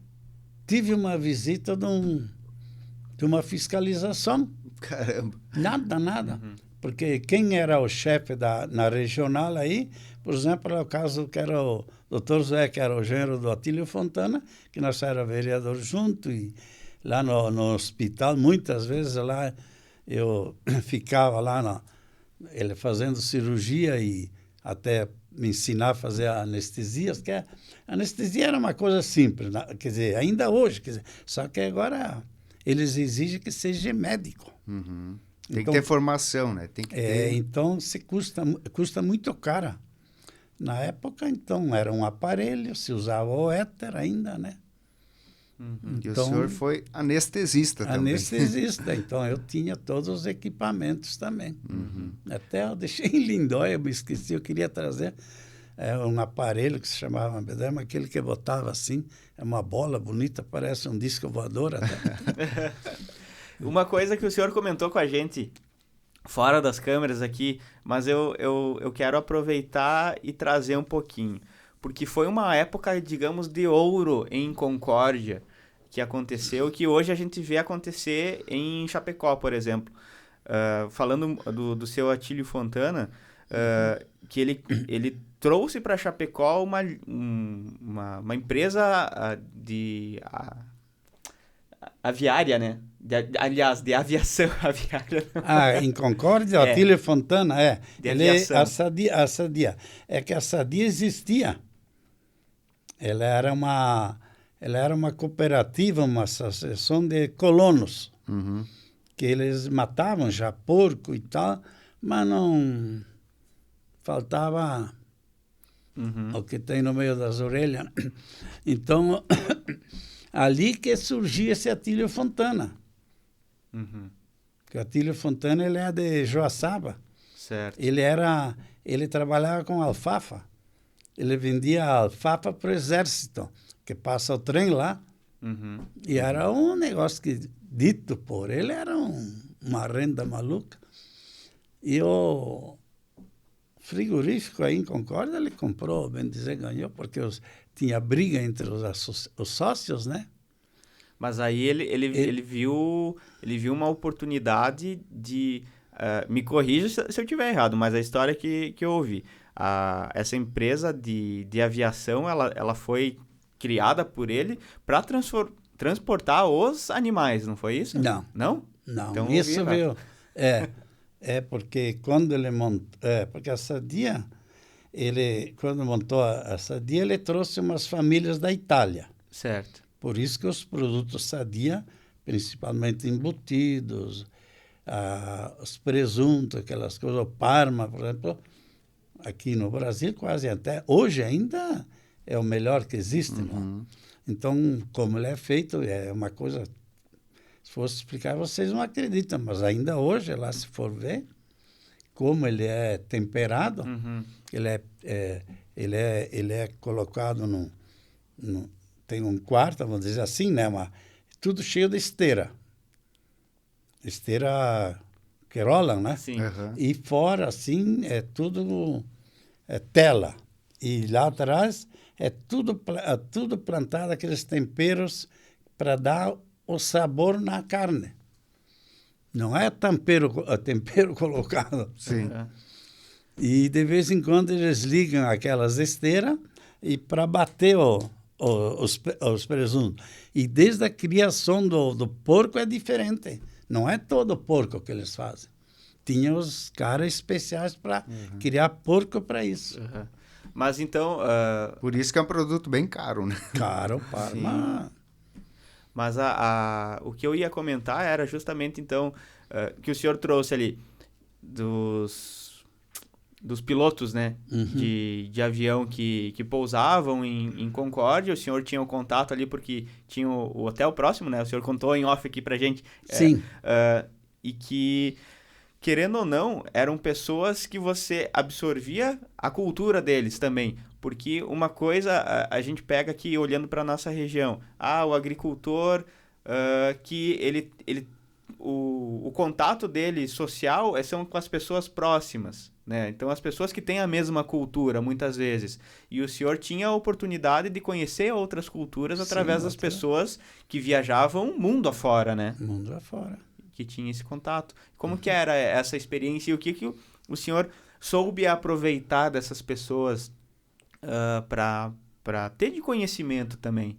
tive uma visita de uma fiscalização.
Caramba.
Nada. Porque quem era o chefe na regional aí, por exemplo, é o caso que era o Dr. Zé, que era o genro do Atílio Fontana, que nós era vereador junto, e lá no hospital, muitas vezes lá eu ficava lá, ele fazendo cirurgia e até me ensinar a fazer anestesias, que a anestesia era uma coisa simples, né? Quer dizer, ainda hoje, só que agora eles exigem que seja médico.
Tem que ter formação, né? Tem que ter...
Então, custa muito caro. Na época, então, era um aparelho, se usava o éter ainda, né?
E o senhor foi anestesista também.
Anestesista, então eu tinha todos os equipamentos também. Até eu deixei em Lindóia, eu me esqueci, eu queria trazer um aparelho que se chamava Bedema, aquele que botava assim, é uma bola bonita, parece um disco voador até.
Uma coisa que o senhor comentou com a gente, fora das câmeras aqui, mas eu quero aproveitar e trazer um pouquinho. Porque foi uma época, digamos, de ouro em Concórdia que aconteceu, que hoje a gente vê acontecer em Chapecó, por exemplo. Falando do seu Atílio Fontana, que ele trouxe para Chapecó uma empresa aviária, né? Aliás, de aviação aviária.
Em Concórdia, Atílio Fontana,
De aviação.
A Sadia. É que a Sadia existia. Ela era uma cooperativa, uma associação de colonos, que eles matavam já porco e tal, mas não faltava o que tem no meio das orelhas. Então, ali que surgia esse Atílio Fontana. Que o Atílio Fontana, ele é de Joaçaba.
Certo.
Ele trabalhava com alfafa. Ele vendia alfafa para o exército, que passa o trem lá. E era um negócio que, dito por ele, era uma renda maluca. E o frigorífico aí em Concórdia, ele comprou, bem dizer, ganhou, porque tinha briga entre os sócios, né?
Mas aí ele viu uma oportunidade de... me corrija se eu estiver errado, mas a história que eu ouvi. Essa empresa de aviação, ela foi criada por ele para transportar os animais, não foi isso?
Não.
Não?
Não,
Então,
isso veio... porque quando ele montou... porque a Sadia, quando montou a Sadia, ele trouxe umas famílias da Itália.
Certo.
Por isso que os produtos Sadia, principalmente embutidos, os presuntos, aquelas coisas, o Parma, por exemplo, aqui no Brasil, quase até hoje ainda é o melhor que existe. Não? Então, como ele é feito, é uma coisa... Se fosse explicar, vocês não acreditam, mas ainda hoje, lá se for ver, como ele é temperado, ele é colocado tem um quarto, vamos dizer assim, né? Tudo cheio de esteira. Esteira que rolam, né?
Sim.
E fora, assim, é tudo tela. E lá atrás é tudo plantado, aqueles temperos para dar o sabor na carne. Não é tempero colocado.
Sim.
E de vez em quando eles ligam aquelas esteiras e para bater os presuntos. E desde a criação do porco é diferente. Não é todo porco que eles fazem. Tinha os caras especiais para criar porco para isso.
Mas então...
Por isso que é um produto bem caro, né?
Caro, Parma.
Mas o que eu ia comentar era justamente, então, que o senhor trouxe ali dos pilotos, né, de avião que pousavam em Concórdia. O senhor tinha um contato ali porque tinha o hotel próximo, né? O senhor contou em off aqui pra gente.
Sim.
E que, querendo ou não, eram pessoas que você absorvia a cultura deles também. Porque uma coisa a gente pega aqui olhando para a nossa região. O agricultor, que o contato dele social são com as pessoas próximas, né? Então, as pessoas que têm a mesma cultura, muitas vezes. E o senhor tinha a oportunidade de conhecer outras culturas através das pessoas que viajavam mundo afora, né?
Mundo afora.
Que tinha esse contato. Como que era essa experiência e o que o senhor soube aproveitar dessas pessoas para ter de conhecimento também?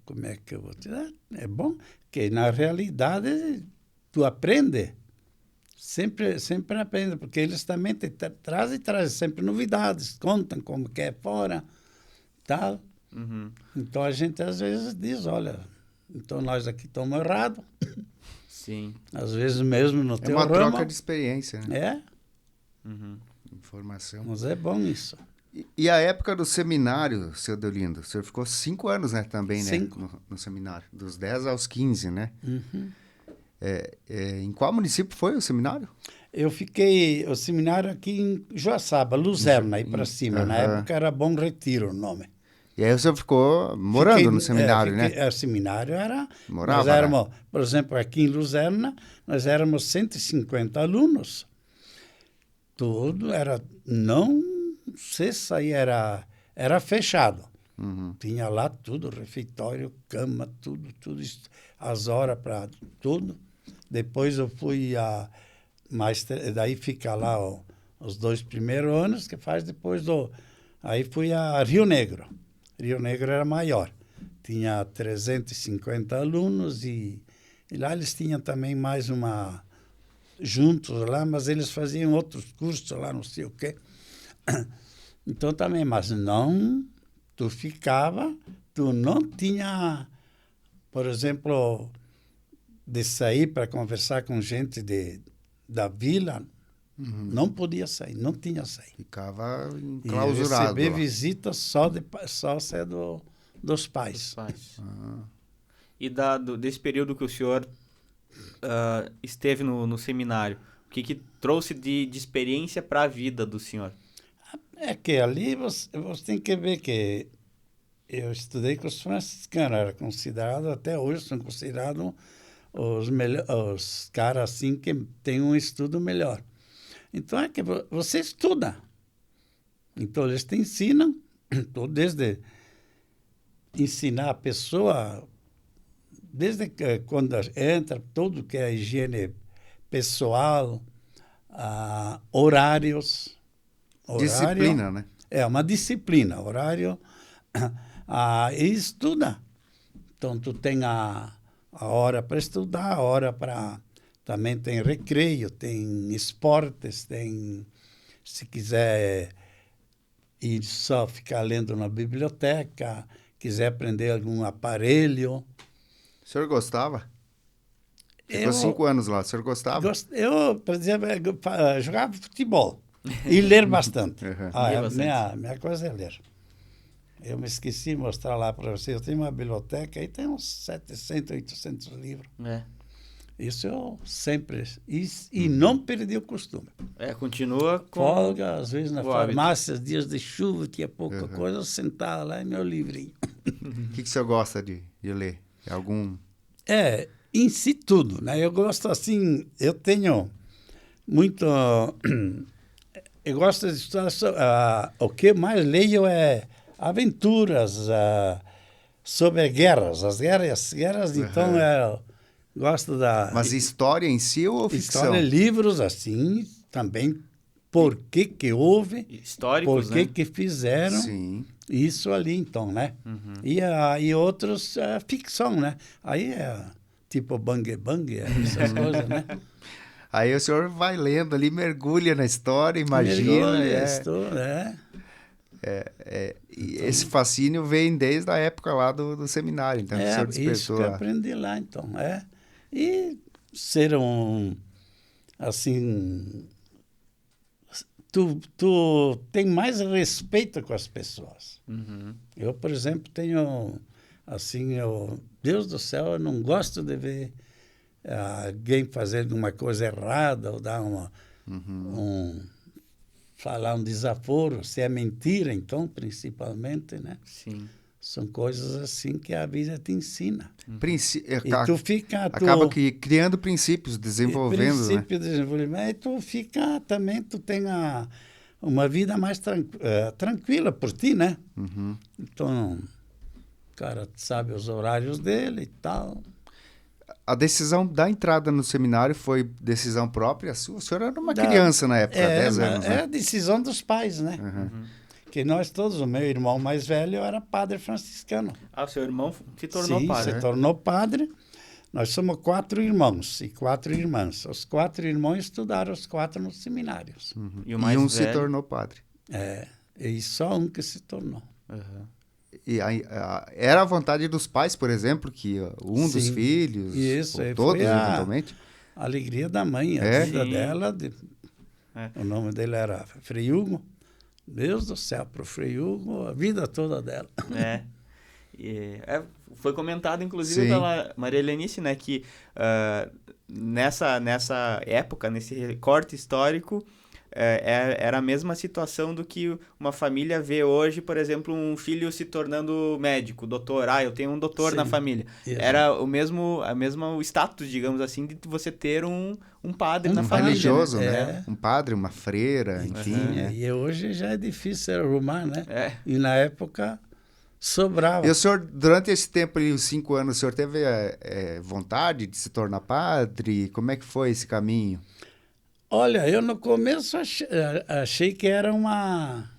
Como é que eu vou dizer? É bom que, na realidade, tu aprende. Sempre aprende, porque eles também trazem sempre novidades, contam como que é fora, tal. Então, a gente, às vezes, diz, olha, então nós aqui estamos errados.
Sim.
Às vezes mesmo no teu ramo.
É uma troca de experiência, né? Informação.
Mas é bom isso.
E a época do seminário, seu Deolindo? O senhor ficou 5 anos, né, também,
5.
né? No seminário. Dos 10 aos 15, né? Em qual município foi o seminário?
Eu fiquei... O seminário aqui em Joaçaba, Luzerna, aí para cima. Na época era Bom Retiro o nome.
E aí o senhor ficou morando no seminário, né?
O seminário era...
Morava,
nós éramos, por exemplo, aqui em Luzerna, nós éramos 150 alunos. Tudo era... Não sei se aí era fechado. Tinha lá tudo, refeitório, cama, tudo isso, as horas para tudo. Depois eu fui daí fica lá os 2 primeiros anos, que faz depois aí fui a Rio Negro. Rio Negro era maior. Tinha 350 alunos e lá eles tinham também mais juntos lá, mas eles faziam outros cursos lá, não sei o quê. Então também, mas não, tu não tinha, por exemplo, de sair para conversar com gente da vila, Não podia sair, não tinha sair.
Ficava
E
enclausurado
receber
lá.
visitas só ser dos pais.
E desse período que o senhor esteve no seminário, o que trouxe de experiência para a vida do senhor?
É que ali você tem que ver que eu estudei com os franciscanos, era considerado, até hoje são considerados os caras assim que têm um estudo melhor. Então é que você estuda. Então eles te ensinam, desde ensinar a pessoa, desde que quando entra, tudo que é higiene pessoal, horários.
Disciplina, né?
É uma disciplina, horário. E estuda. Então, tu tem a hora para estudar, a hora para... Também tem recreio, tem esportes, tem... Se quiser ir só ficar lendo na biblioteca, quiser aprender algum aparelho.
O senhor gostava? Ficou 5 anos lá, o senhor gostava?
Eu, por exemplo, jogava futebol e ler bastante. Minha coisa é ler. Eu me esqueci de mostrar lá para vocês. Eu tenho uma biblioteca e tem uns 700, 800 livros. Isso eu sempre... E não perdi o costume.
Continua com...
Folga, às vezes na farmácia, dias de chuva, tinha pouca coisa, eu sentava lá em meu livrinho.
O que o senhor gosta de ler? Algum...
Em si tudo, né? Eu gosto assim, eu tenho muito... Eu gosto de estudar... o que mais leio é aventuras sobre guerras. As guerras então, gosto da...
Mas história em si ou ficção?
História, livros assim, também por que houve,
históricos,
por que
né?
que fizeram.
Sim.
Isso ali, então, né? E outros, ficção, né? Aí tipo Bang Bang, essas coisas, né?
Aí o senhor vai lendo ali, mergulha na história, imagina. E esse fascínio vem desde a época lá do seminário, então o senhor despertou.
Isso que eu aprendi lá, então, E ser assim, tu tem mais respeito com as pessoas. Eu, por exemplo, tenho, assim, Deus do céu, eu não gosto de ver alguém fazer alguma coisa errada ou dar falar um desaforo, se é mentira, então, principalmente, né?
Sim.
São coisas assim que a vida te ensina.
E
tu fica...
Acaba que criando princípios, desenvolvendo,
princípio de desenvolvimento, e tu fica também, tu tem uma vida mais tranquila por ti, né? Então, o cara sabe os horários dele e tal.
A decisão da entrada no seminário foi decisão própria sua? O senhor era uma criança na época, 10 anos, né?
É a decisão dos pais, né? Que nós todos, o meu irmão mais velho era padre franciscano.
O seu irmão se tornou padre?
Se tornou padre. Nós somos 4 irmãos e 4 irmãs. Os 4 irmãos estudaram os 4 nos seminários.
E o mais
um
velho...
se tornou padre.
E só um que se tornou.
E era a vontade dos pais, por exemplo, que um dos filhos,
isso,
ou todos, eventualmente?
A alegria da mãe, a vida dela. O nome dele era Frei Hugo. Deus do céu, para o Frei Hugo, a vida toda dela.
Foi comentado, inclusive, pela Maria Helenice, né, que nessa época, nesse recorte histórico, era a mesma situação do que uma família vê hoje, por exemplo, um filho se tornando médico, doutor. Eu tenho um doutor na família. Era o mesmo status, digamos assim, de você ter um padre na família.
Religioso, né? Um padre, uma freira, enfim.
E hoje já é difícil arrumar, né? E na época sobrava.
E o senhor, durante esse tempo, os 5 anos, o senhor teve vontade de se tornar padre? Como é que foi esse caminho?
Olha, eu no começo achei que era uma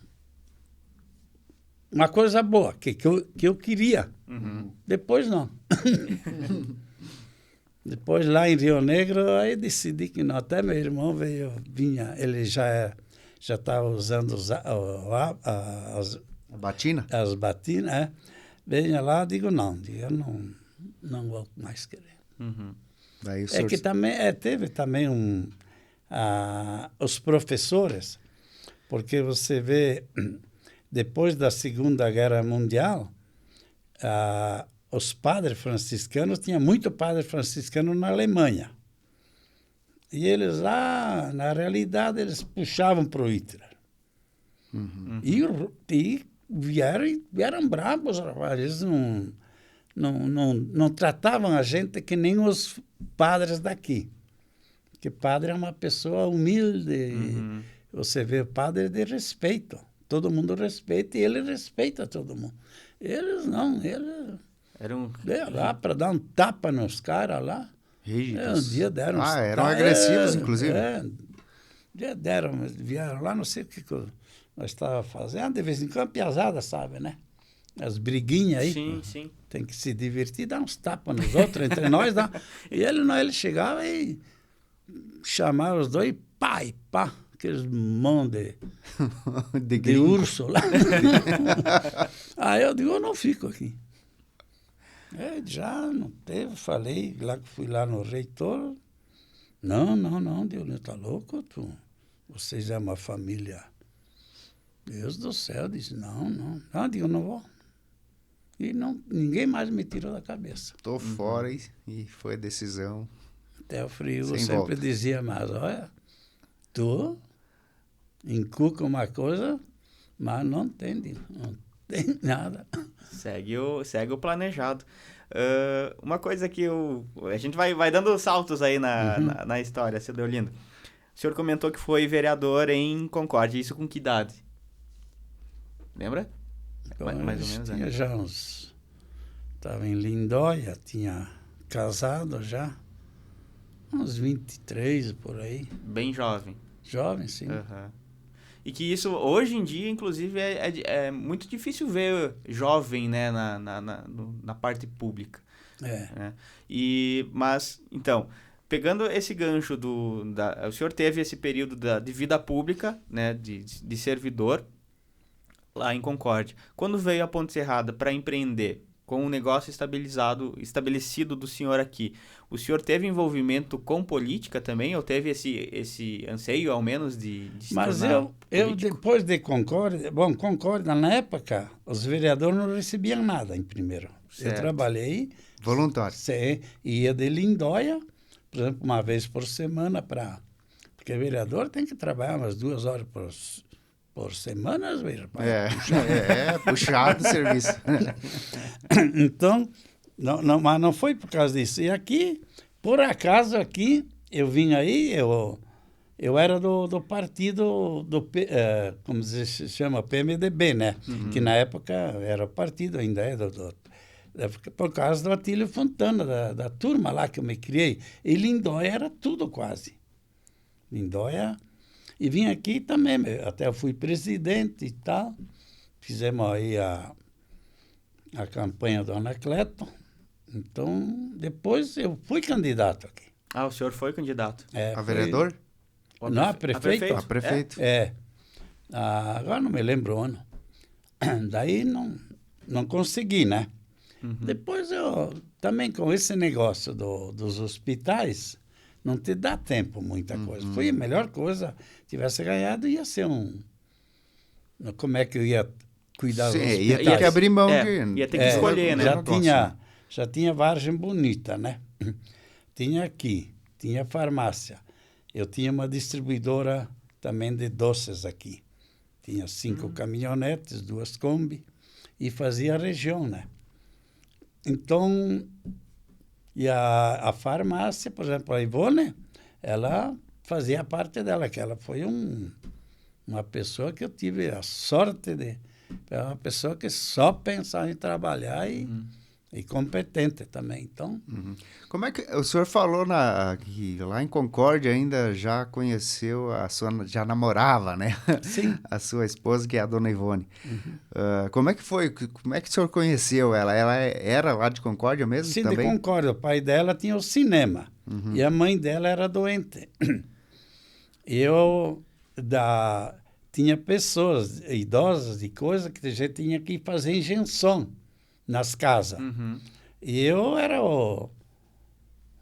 coisa boa, que eu queria. Depois não. Depois lá em Rio Negro, aí decidi que não. Até meu irmão ele já estava usando
A batina?
As batinas, Venha lá, eu não vou mais querer.
Daí
Que também teve também os professores, porque você vê, depois da Segunda Guerra Mundial, os padres franciscanos, tinha muito padre franciscano na Alemanha. E eles lá, na realidade, eles puxavam para o Hitler. E vieram bravos, rapaz. Eles não tratavam a gente que nem os padres daqui. Porque padre é uma pessoa humilde. Você vê o padre de respeito. Todo mundo respeita e ele respeita todo mundo. Eles não, eles... lá para dar um tapa nos caras lá.
Rígidos.
Um dia deram...
eram agressivos, inclusive.
Um dia vieram lá, não sei o que nós estávamos fazendo. De vez em quando, piazada, sabe, né? As briguinhas aí.
Sim, sim.
Tem que se divertir, dar uns tapas nos outros, entre nós. E ele chegava e chamava os dois, pai, pá. Aqueles mãos de urso lá. Aí eu digo, eu não fico aqui. Já não teve, falei, fui lá no reitor. Não, Deus, tá louco? Vocês é uma família. Deus do céu, disse, não, digo, não vou. E ninguém mais me tirou da cabeça.
Tô fora e foi a decisão.
Até o Frigo sempre dizia, mas olha, tu encuca uma coisa, mas não tem nada.
Segue o planejado. Uma coisa que a gente vai dando saltos aí na história, seu Deolindo. O senhor comentou que foi vereador em Concórdia, isso com que idade? Lembra? Mais ou menos,
tinha já uns... Estava em Lindóia, tinha casado já, uns 23 por aí.
Bem jovem.
Jovem, sim.
E que isso, hoje em dia, inclusive, é muito difícil ver jovem, né, na parte pública. Né? Mas, então, pegando esse gancho o senhor teve esse período de vida pública, né, de servidor, lá em Concórdia. Quando veio a Ponte Serrada para empreender, com um negócio estabelecido do senhor aqui, o senhor teve envolvimento com política também? Ou teve esse anseio, ao menos, de se
Mas
tornar
eu, depois de Concórdia... Bom, Concórdia, na época, os vereadores não recebiam nada em primeiro.
Certo.
Eu trabalhei...
Voluntário.
Ia de Lindóia, por exemplo, uma vez por semana porque vereador tem que trabalhar umas 2 horas por semana, às vezes.
Puxado o serviço.
Então, mas não foi por causa disso. E aqui, por acaso, eu vim aí, eu era do partido, como se chama, PMDB, né? Que na época era partido, ainda é, por causa do Atílio Fontana, da turma lá que eu me criei. E Lindóia era tudo quase. Lindóia... E vim aqui também, até eu fui presidente e tal. Fizemos aí a campanha do Anacleto. Então, depois eu fui candidato aqui.
O senhor foi candidato?
A vereador?
Não, a prefeito.
A prefeito.
Agora não me lembro o ano. Daí não consegui, né? Depois eu, também com esse negócio dos hospitais, não te dá tempo muita coisa. Foi a melhor coisa. Tivesse ganhado, ia ser Como é que eu ia cuidar dos hospitais?
Ia ter que abrir mão
ia ter que escolher, né?
Já tinha Vargem Bonita, né? Tinha aqui, tinha farmácia. Eu tinha uma distribuidora também de doces aqui. Tinha 5 caminhonetes, 2 Kombi, e fazia a região, né? Então... E a farmácia, por exemplo, a Ivone, ela fazia parte dela, que ela foi uma pessoa que eu tive a sorte de... É uma pessoa que só pensava em trabalhar e competente também, então...
Como é que... O senhor falou que lá em Concórdia ainda já conheceu já namorava, né?
Sim.
A sua esposa, que é a dona Ivone. Como é que foi? Como é que o senhor conheceu ela? Ela era lá de Concórdia mesmo?
Sim,
também?
de Concórdia. O pai dela tinha o cinema e a mãe dela era doente. Eu tinha pessoas idosas e coisas que a gente tinha que fazer injeção nas casas. E eu era o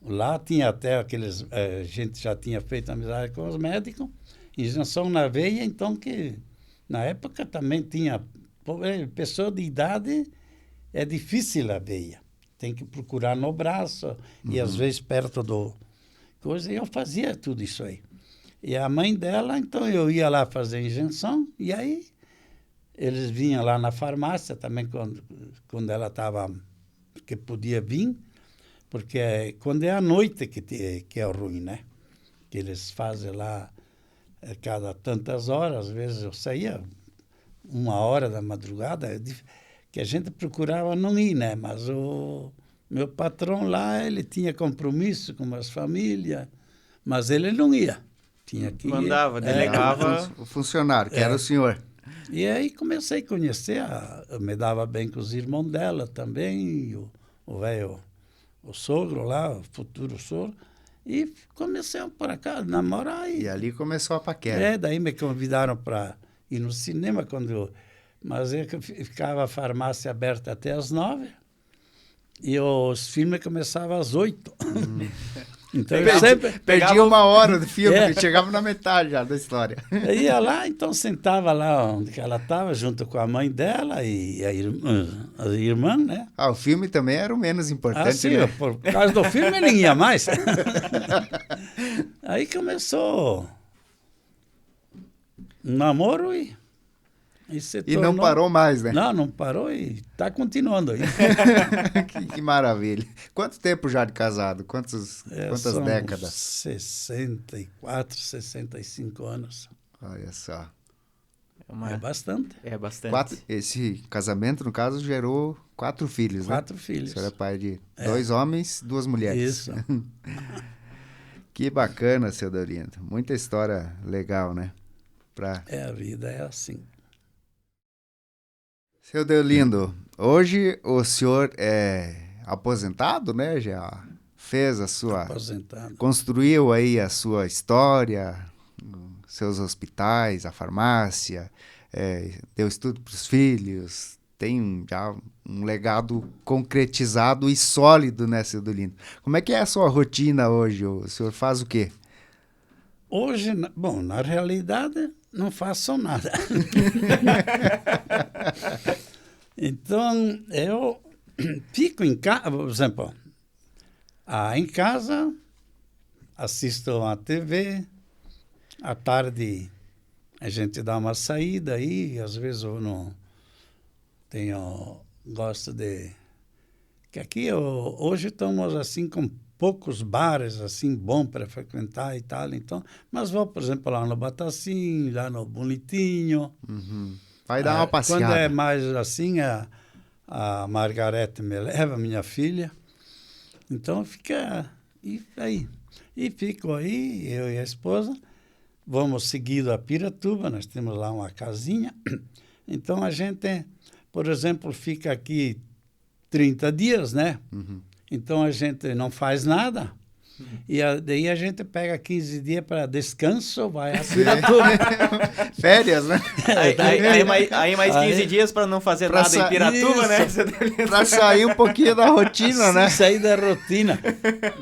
lá tinha até aqueles... A gente já tinha feito amizade com os médicos, injeção na veia, então que na época também tinha... Pessoa de idade é difícil a veia. Tem que procurar no braço e às vezes perto do... coisa, e eu fazia tudo isso aí. E a mãe dela, então eu ia lá fazer injeção, e aí eles vinham lá na farmácia também quando ela estava, que podia vir, porque quando é à noite que é ruim, né? Que eles fazem lá cada tantas horas, às vezes eu saía 1 hora da madrugada, que a gente procurava não ir, né? Mas o meu patrão lá, ele tinha compromisso com as famílias, mas ele não ia. Tinha que
Mandava, delegava.
O funcionário, que era o senhor.
E aí comecei a conhecer, eu me dava bem com os irmãos dela também, o velho, o sogro lá, o futuro sogro, e comecei por acaso a namorar.
E ali começou a paquera.
Daí me convidaram para ir no cinema, mas eu ficava a farmácia aberta até às 9h, e os filmes começavam às 8h. Então eu sempre
perdi 1 hora do filme, chegava na metade já da história.
Eu ia lá, então sentava lá onde que ela estava, junto com a mãe dela e a irmã, né?
O filme também era o menos importante,
sim,
né?
Por causa do filme ele ia mais. Aí começou um namoro e se tornou...
não parou mais, né?
Não parou e está continuando aí.
que maravilha. Quanto tempo já de casado? Quantas décadas?
64, 65 anos.
Olha só.
É bastante.
É bastante.
Esse casamento, no caso, gerou 4 filhos,
4
né?
filhos.
O senhor é pai de 2 homens, 2 mulheres.
Isso.
Que bacana, seu Deolindo. Muita história legal, né?
A vida é assim.
Seu Deolindo, hoje o senhor é aposentado, né? Já fez a sua...
Aposentado.
Construiu aí a sua história, seus hospitais, a farmácia, deu estudo para os filhos, tem já um legado concretizado e sólido, né, seu Deolindo? Como é que é a sua rotina hoje? O senhor faz o quê?
Hoje, na realidade, não faço nada. Então, eu fico em casa, por exemplo, em casa, assisto a TV, à tarde a gente dá uma saída aí, às vezes eu não gosto de... Que aqui hoje estamos assim com poucos bares assim bom para frequentar e tal, então, mas vou, por exemplo, lá no Batacim, lá no Bonitinho.
Uhum. Vai dar uma passeada.
Quando é mais assim, a Margarete me leva, minha filha, então fica aí. E fico aí, eu e a esposa, vamos seguido a Piratuba, nós temos lá uma casinha, então a gente, por exemplo, fica aqui 30 dias, né?
Uhum.
Então a gente não faz nada. E daí a gente pega 15 dias para descanso, vai a Piratuba.
Férias, né?
Aí mais 15 dias para não fazer nada em Piratuba, né?
Para sair um pouquinho da rotina, né?
Sair da rotina.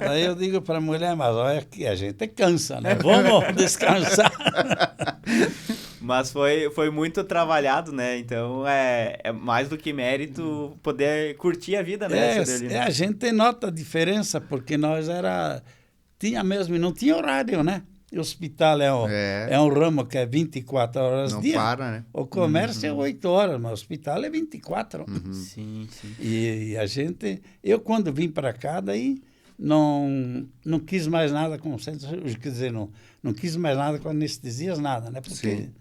Daí eu digo para a mulher, mas olha que a gente cansa, né? Vamos descansar.
Mas foi muito trabalhado, né? Então é mais do que mérito poder curtir a vida, né?
A gente nota a diferença, porque nós tinha mesmo, não tinha horário, né? O hospital é um ramo que é 24 horas
não
dia.
Não para, né?
O comércio é 8 horas, mas o hospital é 24.
Uhum.
Sim, sim.
E a gente... Eu, quando vim para cá, daí não quis mais nada com... Quer dizer, não quis mais nada com anestesias, nada, né? Porque...
Sim.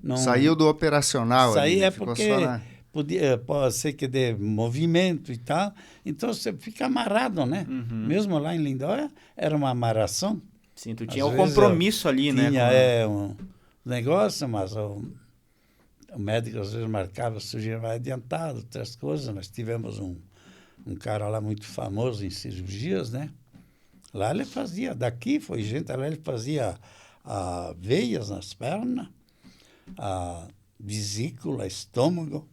Não, saiu do operacional.
Saí porque pode ser que dê movimento e tal. Então você fica amarrado, né?
Uhum.
Mesmo lá em Lindóia era uma amarração.
Sim, tu tinha o compromisso ali, né?
Tinha um negócio, mas o médico às vezes marcava cirurgia mais adiantado, outras coisas. Nós tivemos um cara lá muito famoso em cirurgias, né? Lá ele fazia, daqui foi gente, lá ele fazia veias nas pernas, a vesícula, estômago.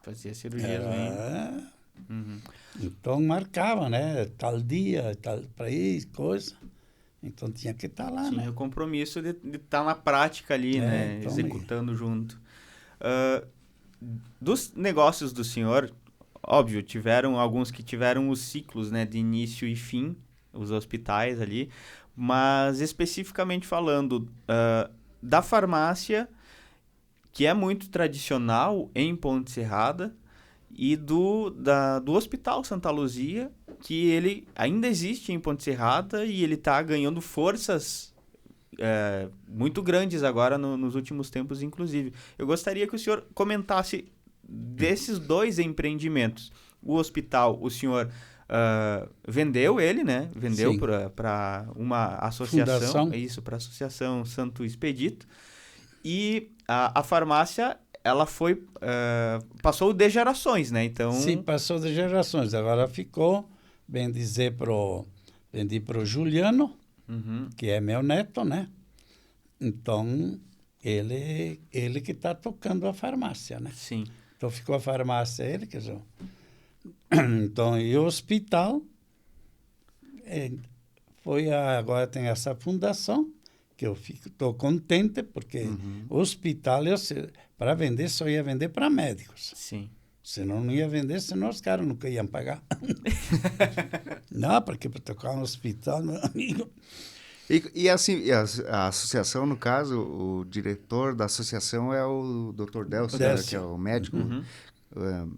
Fazia cirurgias, né?
Então marcava, né? Tal dia, tal para ir, coisa. Então tinha que estar lá,
Tinha
né?
o compromisso de estar na prática ali, né?
então,
Executando junto. Dos negócios do senhor, óbvio, tiveram alguns que tiveram os ciclos, né? De início e fim, os hospitais ali. Mas especificamente falando da farmácia, que é muito tradicional em Ponte Serrada, e do Hospital Santa Luzia, que ele ainda existe em Ponte Serrada e ele está ganhando forças muito grandes agora nos últimos tempos, inclusive. Eu gostaria que o senhor comentasse desses dois empreendimentos. O hospital, o senhor vendeu ele, né? Vendeu para uma associação.
Fundação.
Isso, para a Associação Santo Expedito. E a farmácia, ela foi... passou de gerações, né? Então...
Sim, passou de gerações. Agora ficou, bem dizer, vendi pro Juliano, que é meu neto, né? Então, ele que está tocando a farmácia, né?
Sim.
Então, ficou a farmácia, ele, quer dizer... Então, e o hospital, agora tem essa fundação, que eu estou contente, porque o hospital, para vender, só ia vender para médicos.
Sim.
Senão não ia vender, senão os caras nunca iam pagar. Não, porque para tocar no hospital, meu amigo...
E assim, a associação, no caso, o diretor da associação é o Dr. Delcio, né, que é o médico,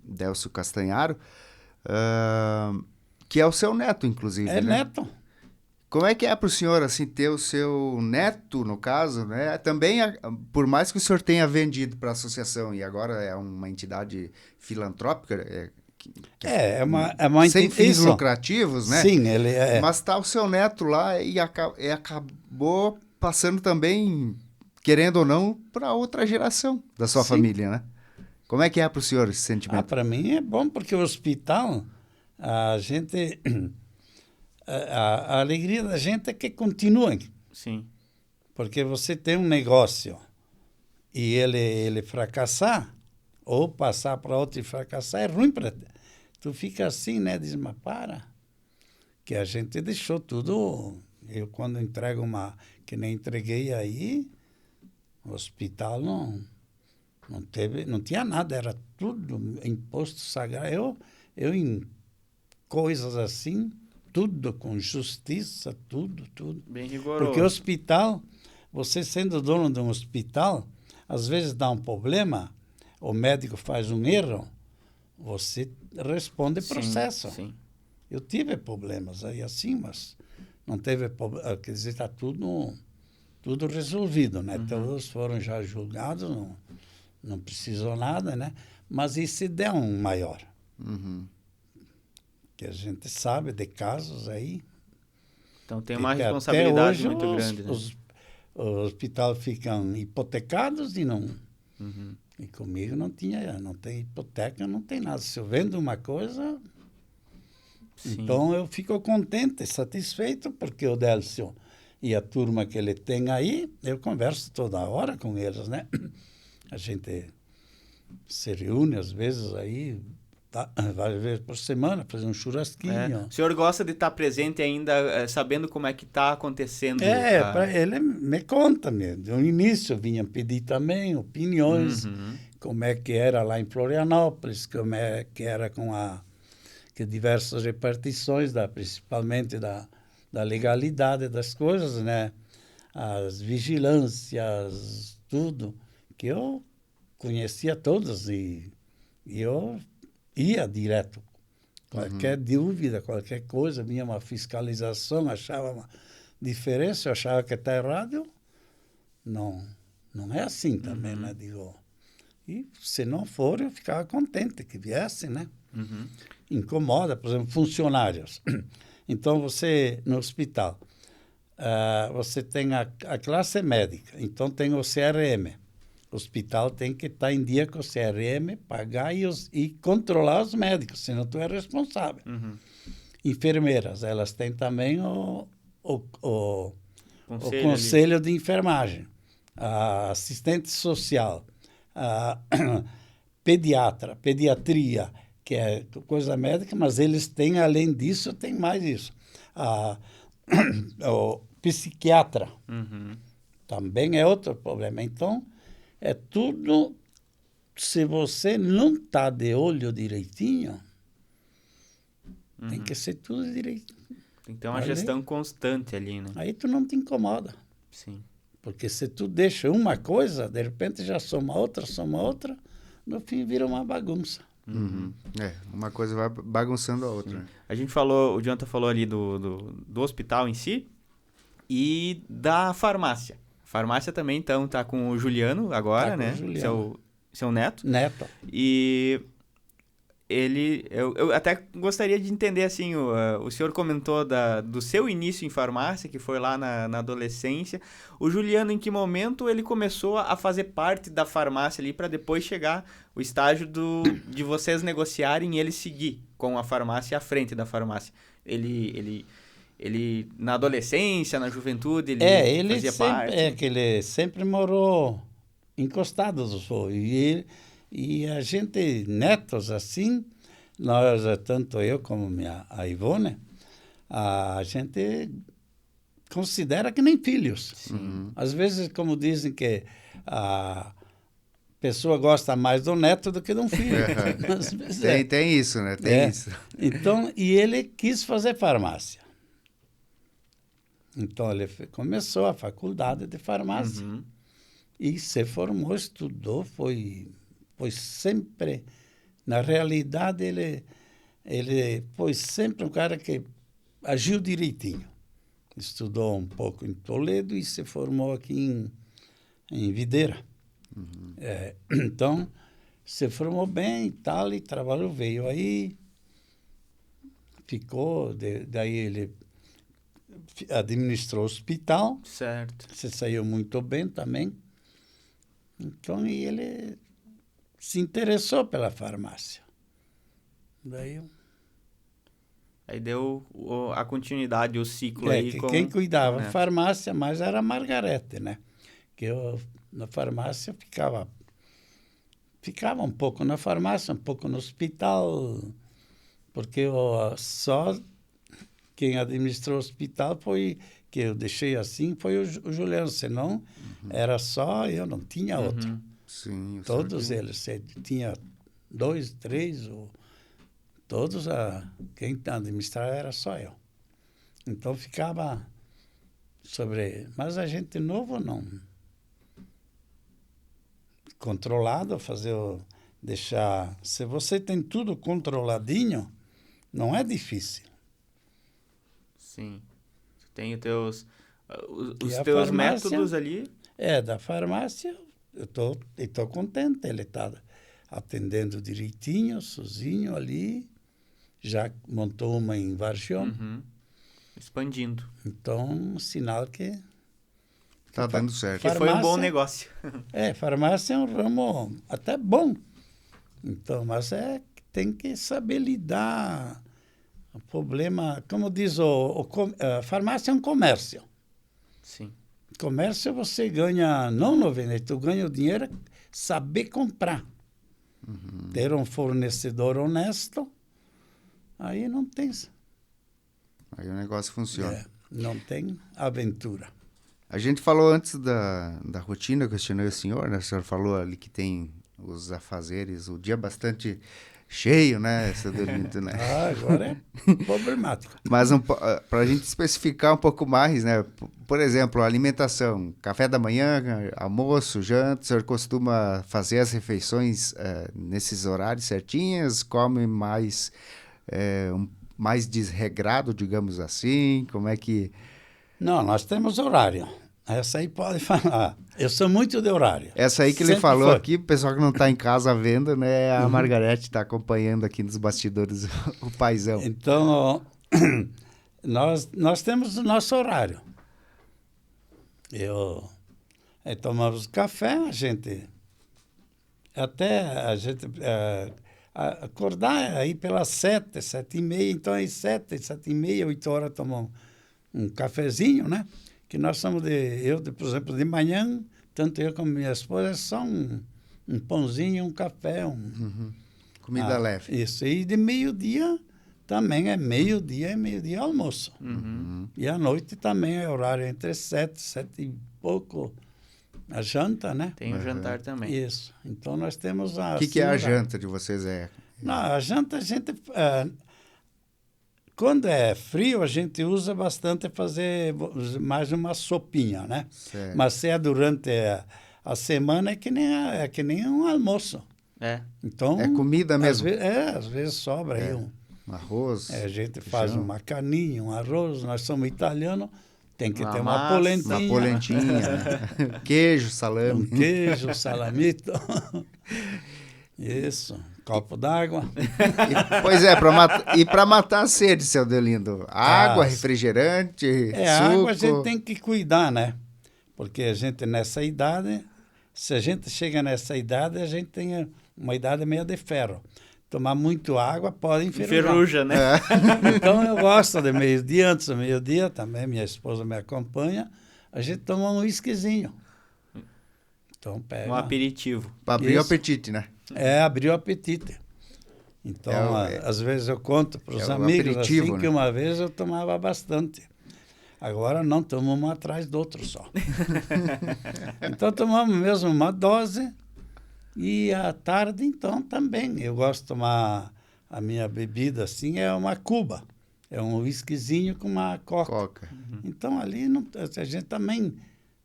Delcio Castanharo, que é o seu neto, inclusive.
É
né?
neto.
Como é que é para o senhor, assim, ter o seu neto, no caso, né? Também, por mais que o senhor tenha vendido para a associação e agora é uma entidade filantrópica...
É uma
sem fins lucrativos, né?
Sim, ele é.
Mas tá o seu neto lá e acabou passando também, querendo ou não, para outra geração da sua família, né? Como é que é para o senhor esse sentimento?
Para mim é bom, porque o hospital, a gente... A alegria da gente é que continue.
Sim.
Porque você tem um negócio e ele fracassar, ou passar para outro e fracassar, é ruim para ti. Tu fica assim, né? Diz, mas para. Que a gente deixou tudo. Eu, quando entrego que nem entreguei aí, o hospital não tinha nada, era tudo imposto sagrado. Eu em coisas assim, tudo com justiça, tudo.
Bem rigoroso.
Porque o hospital, você sendo dono de um hospital, às vezes dá um problema, o médico faz um erro, você responde processo.
Sim.
Eu tive problemas aí assim, mas não teve problema, quer dizer, está tudo resolvido, né? Todos foram já julgados, não precisou nada, né? Mas e se der um maior? Que a gente sabe de casos aí.
Então tem uma responsabilidade
hoje
muito grande, né?
Os hospitais ficam hipotecados e não... E comigo não tem hipoteca, não tem nada. Se eu vendo uma coisa...
Sim.
Então eu fico contente, satisfeito, porque o Delcio e a turma que ele tem aí, eu converso toda hora com eles, né? A gente se reúne às vezes aí, várias vezes por semana, fazer um churrasquinho.
O senhor gosta de estar presente ainda, sabendo como é que está acontecendo?
Ele me conta mesmo. No início vinha pedir também opiniões, como é que era lá em Florianópolis, como é que era que diversas repartições, principalmente da legalidade das coisas, né? As vigilâncias, tudo, que eu conhecia todas e eu ia direto. Qualquer dúvida, qualquer coisa, vinha uma fiscalização, achava uma diferença, eu achava que está errado. Não é assim também, né? Digo, e se não for, eu ficava contente que viesse, né? Incomoda, por exemplo, funcionários. Então, você, no hospital, você tem a classe médica, então tem o CRM. O hospital tem que estar em dia com o CRM, pagar e controlar os médicos, senão tu é responsável. Enfermeiras, elas têm também o conselho de enfermagem, a assistente social, a pediatria, que é coisa médica, mas eles têm, além disso, tem mais isso. O psiquiatra também é outro problema. Então, é tudo, se você não está de olho direitinho, tem que ser tudo direitinho.
Tem que ter uma gestão constante ali, né?
Aí tu não te incomoda.
Sim.
Porque se tu deixa uma coisa, de repente já soma outra, no fim vira uma bagunça.
Uma coisa vai bagunçando a outra. Né?
A gente falou, o Jonathan falou ali do hospital em si e da farmácia. A farmácia também, então, tá com o Juliano agora, né? Seu neto.
Neto.
E eu até gostaria de entender, assim, o senhor comentou do seu início em farmácia, que foi lá na adolescência. O Juliano, em que momento ele começou a fazer parte da farmácia ali para depois chegar o estágio de vocês negociarem e ele seguir com a farmácia à frente da farmácia? Ele na adolescência, na juventude, ele fazia parte?
Que ele sempre morou encostado do vô. E a gente, netos assim, nós, tanto eu como a Ivone, a gente considera que nem filhos.
Sim.
Às vezes, como dizem que a pessoa gosta mais do neto do que de um filho. Às vezes
tem isso, né? Tem isso.
Então, e ele quis fazer farmácia. Então, ele começou a faculdade de farmácia. E se formou, estudou, foi sempre... Na realidade, ele foi sempre um cara que agiu direitinho. Estudou um pouco em Toledo e se formou aqui em Videira. Então, se formou bem e tal, e trabalhou, veio aí, ficou, daí ele administrou o hospital.
Certo.
Se saiu muito bem também. Então, e ele se interessou pela farmácia.
Aí deu a continuidade, o ciclo aí.
Quem cuidava da farmácia mais era a Margarete, né? Que eu, na farmácia, ficava um pouco na farmácia, um pouco no hospital, porque só quem administrou o hospital foi, que eu deixei assim, foi o Juliano, senão era só eu, não tinha outro.
Sim,
todos eles, tinha 2, 3, todos, quem administrava era só eu. Então ficava mas a gente novo não. Controlado, se você tem tudo controladinho, não é difícil.
Sim. Tem os teus
farmácia,
métodos ali.
Da farmácia, eu tô contente. Ele está atendendo direitinho, sozinho ali. Já montou uma em Vargião.
Expandindo.
Então, sinal que...
Está dando certo.
Que foi um bom negócio.
Farmácia é um ramo até bom. Então, mas tem que saber lidar. O problema, como diz a farmácia é um comércio.
Sim.
Comércio você ganha, não no vender, tu ganha o dinheiro saber comprar. Ter um fornecedor honesto, aí não tem...
Aí o negócio funciona.
Não tem aventura.
A gente falou antes da rotina, questionei o senhor, né? O senhor falou ali que tem os afazeres, o dia bastante cheio, né? Né?
Agora é problemático.
Mas para a gente especificar um pouco mais, né? Por exemplo, alimentação, café da manhã, almoço, janta, o senhor costuma fazer as refeições nesses horários certinhos? Come mais, mais desregrado, digamos assim? Como é que...
Não, nós temos horário. Essa aí pode falar. Eu sou muito de horário.
Essa aí que
Sempre
ele falou
foi.
aqui, o pessoal que não está em casa vendo, né? A Margarete está acompanhando aqui nos bastidores o paizão.
Então, nós temos o nosso horário. Tomamos café, a gente acordar aí pelas 7, 7h30, então às 7, 7h30, 8 horas tomamos um cafezinho, né? Que nós somos por exemplo, de manhã, tanto eu como minha esposa, é só um pãozinho, um café,
Comida leve.
Isso. E de meio-dia também é meio-dia almoço. E à noite também é horário entre 7 e pouco, a janta, né?
Tem o jantar também.
Isso. Então nós temos a...
O que é a janta de vocês?
Não, a janta a gente... quando é frio, a gente usa bastante fazer mais uma sopinha, né?
Certo.
Mas se é durante a semana, é que nem um almoço. Então,
É comida mesmo?
Às vezes sobra aí um...
Arroz,
a gente faz uma carninha, um arroz. Nós somos italianos, tem que ter uma
massa,
polentinha.
uma polentinha, né? Queijo, salame.
Um queijo, salamito. Isso, copo d'água.
Pois é, para matar a sede, seu Deolindo. Água, refrigerante, suco.
A água a gente tem que cuidar, né? Porque a gente nessa idade, se a gente chega nessa idade, a gente tem uma idade meio de ferro. Tomar muito água pode enferrujar.
Enferruja, né?
Então eu gosto de meio-dia, antes do meio-dia também, minha esposa me acompanha, a gente toma um whiskyzinho. Então pega...
Um aperitivo.
Para abrir o apetite, né?
Abrir o apetite. Então, às vezes eu conto para os amigos assim, que uma vez eu tomava bastante. Agora não, tomamos um atrás do outro só. Então tomamos mesmo uma dose. E à tarde, então, também. Eu gosto de tomar a minha bebida assim, é uma Cuba. É um whiskyzinho com uma coca. Então, ali a gente também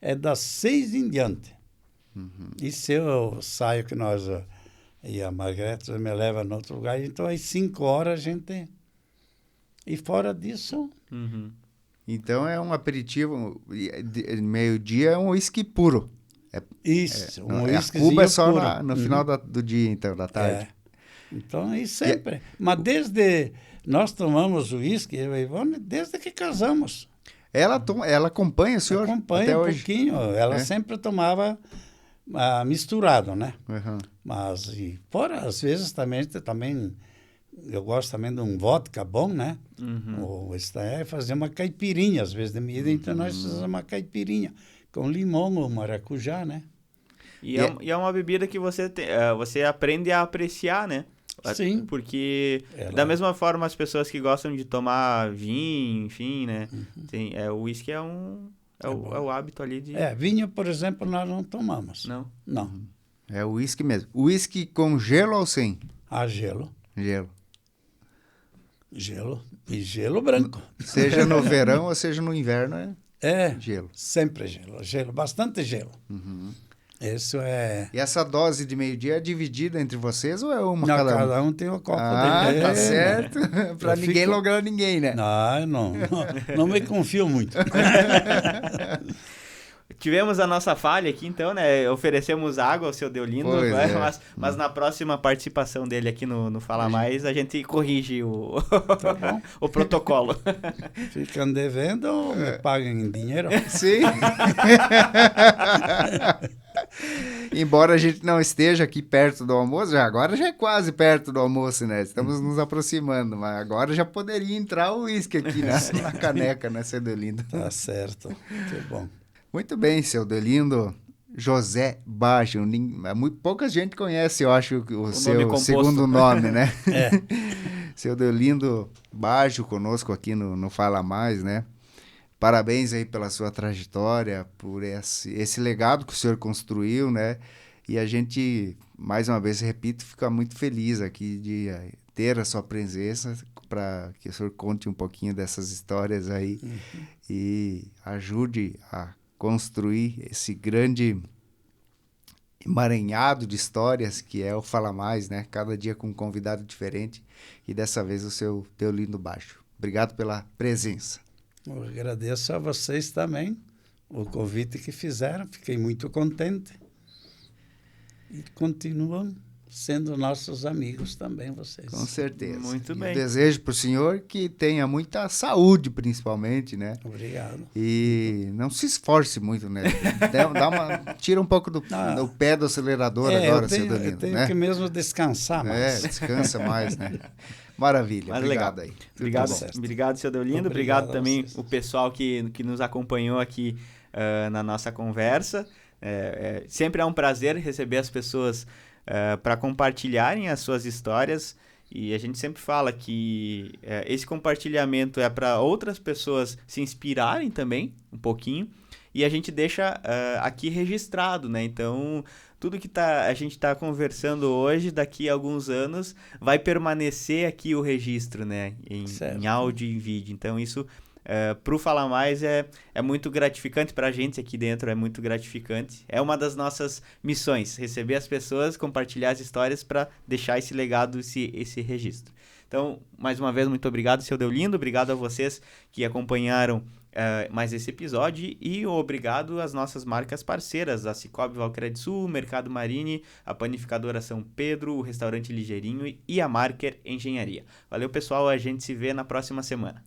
é das 6 em diante. E se eu saio, que nós... E a Margarete me leva em outro lugar, então às 5 horas a gente... E fora disso...
Então é um aperitivo, meio-dia é um whisky puro.
Isso,
um whiskyzinho Cuba é só no final do dia, então, da tarde.
Então, e sempre. Mas desde... Nós tomamos uísque, eu e Ivone, desde que casamos.
Ela acompanha o senhor
acompanha
até
um
hoje?
Pouquinho. Ela sempre tomava misturado, né?
Uhum.
Mas, e fora, às vezes, também, eu gosto também de um vodka bom, né? Ou fazer uma caipirinha, às vezes, de medida, então nós fazemos uma caipirinha com limão ou maracujá, né?
E é uma bebida que você aprende a apreciar, né?
Sim.
Porque, da mesma forma, as pessoas que gostam de tomar vinho, enfim, né? O uísque é o hábito ali de...
Vinho, por exemplo, nós não tomamos.
Não?
Não.
É o uísque mesmo. Uísque com gelo ou sem?
Gelo.
Gelo.
Gelo. E gelo branco.
Seja no verão ou seja no inverno, gelo.
Sempre gelo. Gelo, bastante gelo. Isso é...
E essa dose de meio-dia é dividida entre vocês ou é uma
não,
cada
um tem um copo dele.
Tá certo. Para ninguém lograr ninguém, né?
Não me confio muito.
Tivemos a nossa falha aqui, então, né? Oferecemos água ao seu Deolindo, mas na próxima participação dele aqui no Fala Mais, a gente corrige
Tá bom.
o protocolo.
Ficam devendo ou me pagam em dinheiro?
Sim. Embora a gente não esteja aqui perto do almoço, agora já é quase perto do almoço, né? Estamos nos aproximando, mas agora já poderia entrar o uísque aqui na caneca, né, seu Deolindo?
Tá certo. Que bom.
Muito bem, seu Deolindo. José Baggio. Pouca gente conhece, eu acho, o seu segundo nome, né? Seu Deolindo Baggio conosco aqui no Fala Mais, né? Parabéns aí pela sua trajetória, por esse legado que o senhor construiu, né? E a gente, mais uma vez, repito, fica muito feliz aqui de ter a sua presença para que o senhor conte um pouquinho dessas histórias aí e ajude a construir esse grande emaranhado de histórias que é o Fala Mais, né? Cada dia com um convidado diferente e dessa vez o seu Deolindo Baggio. Obrigado pela presença.
Eu agradeço a vocês também o convite que fizeram, fiquei muito contente e continuam sendo nossos amigos também, vocês.
Com certeza.
Muito bem.
Eu desejo para o senhor que tenha muita saúde, principalmente, né?
Obrigado.
E não se esforce muito, né? Tira um pouco do pé do acelerador agora, seu Deolindo.
Eu tenho que mesmo descansar mais.
Descansa mais, né? Maravilha.
Mas
obrigado
legal.
aí.
Obrigado, seu Deolindo. Obrigado também o pessoal que nos acompanhou aqui na nossa conversa. Sempre é um prazer receber as pessoas para compartilharem as suas histórias. E a gente sempre fala que esse compartilhamento é para outras pessoas se inspirarem também, um pouquinho, e a gente deixa aqui registrado, né? Então, tudo que a gente está conversando hoje, daqui a alguns anos, vai permanecer aqui o registro, né? Em áudio e em vídeo. Então, isso, para o Fala Mais, é muito gratificante para a gente aqui dentro, é muito gratificante. É uma das nossas missões, receber as pessoas, compartilhar as histórias para deixar esse legado, esse registro. Então, mais uma vez, muito obrigado, seu Deolindo. Obrigado a vocês que acompanharam mais esse episódio, e obrigado às nossas marcas parceiras, a Cicobi Valcredsul, o Mercado Marini, a Panificadora São Pedro, o Restaurante Ligeirinho e a Marker Engenharia. Valeu, pessoal, a gente se vê na próxima semana.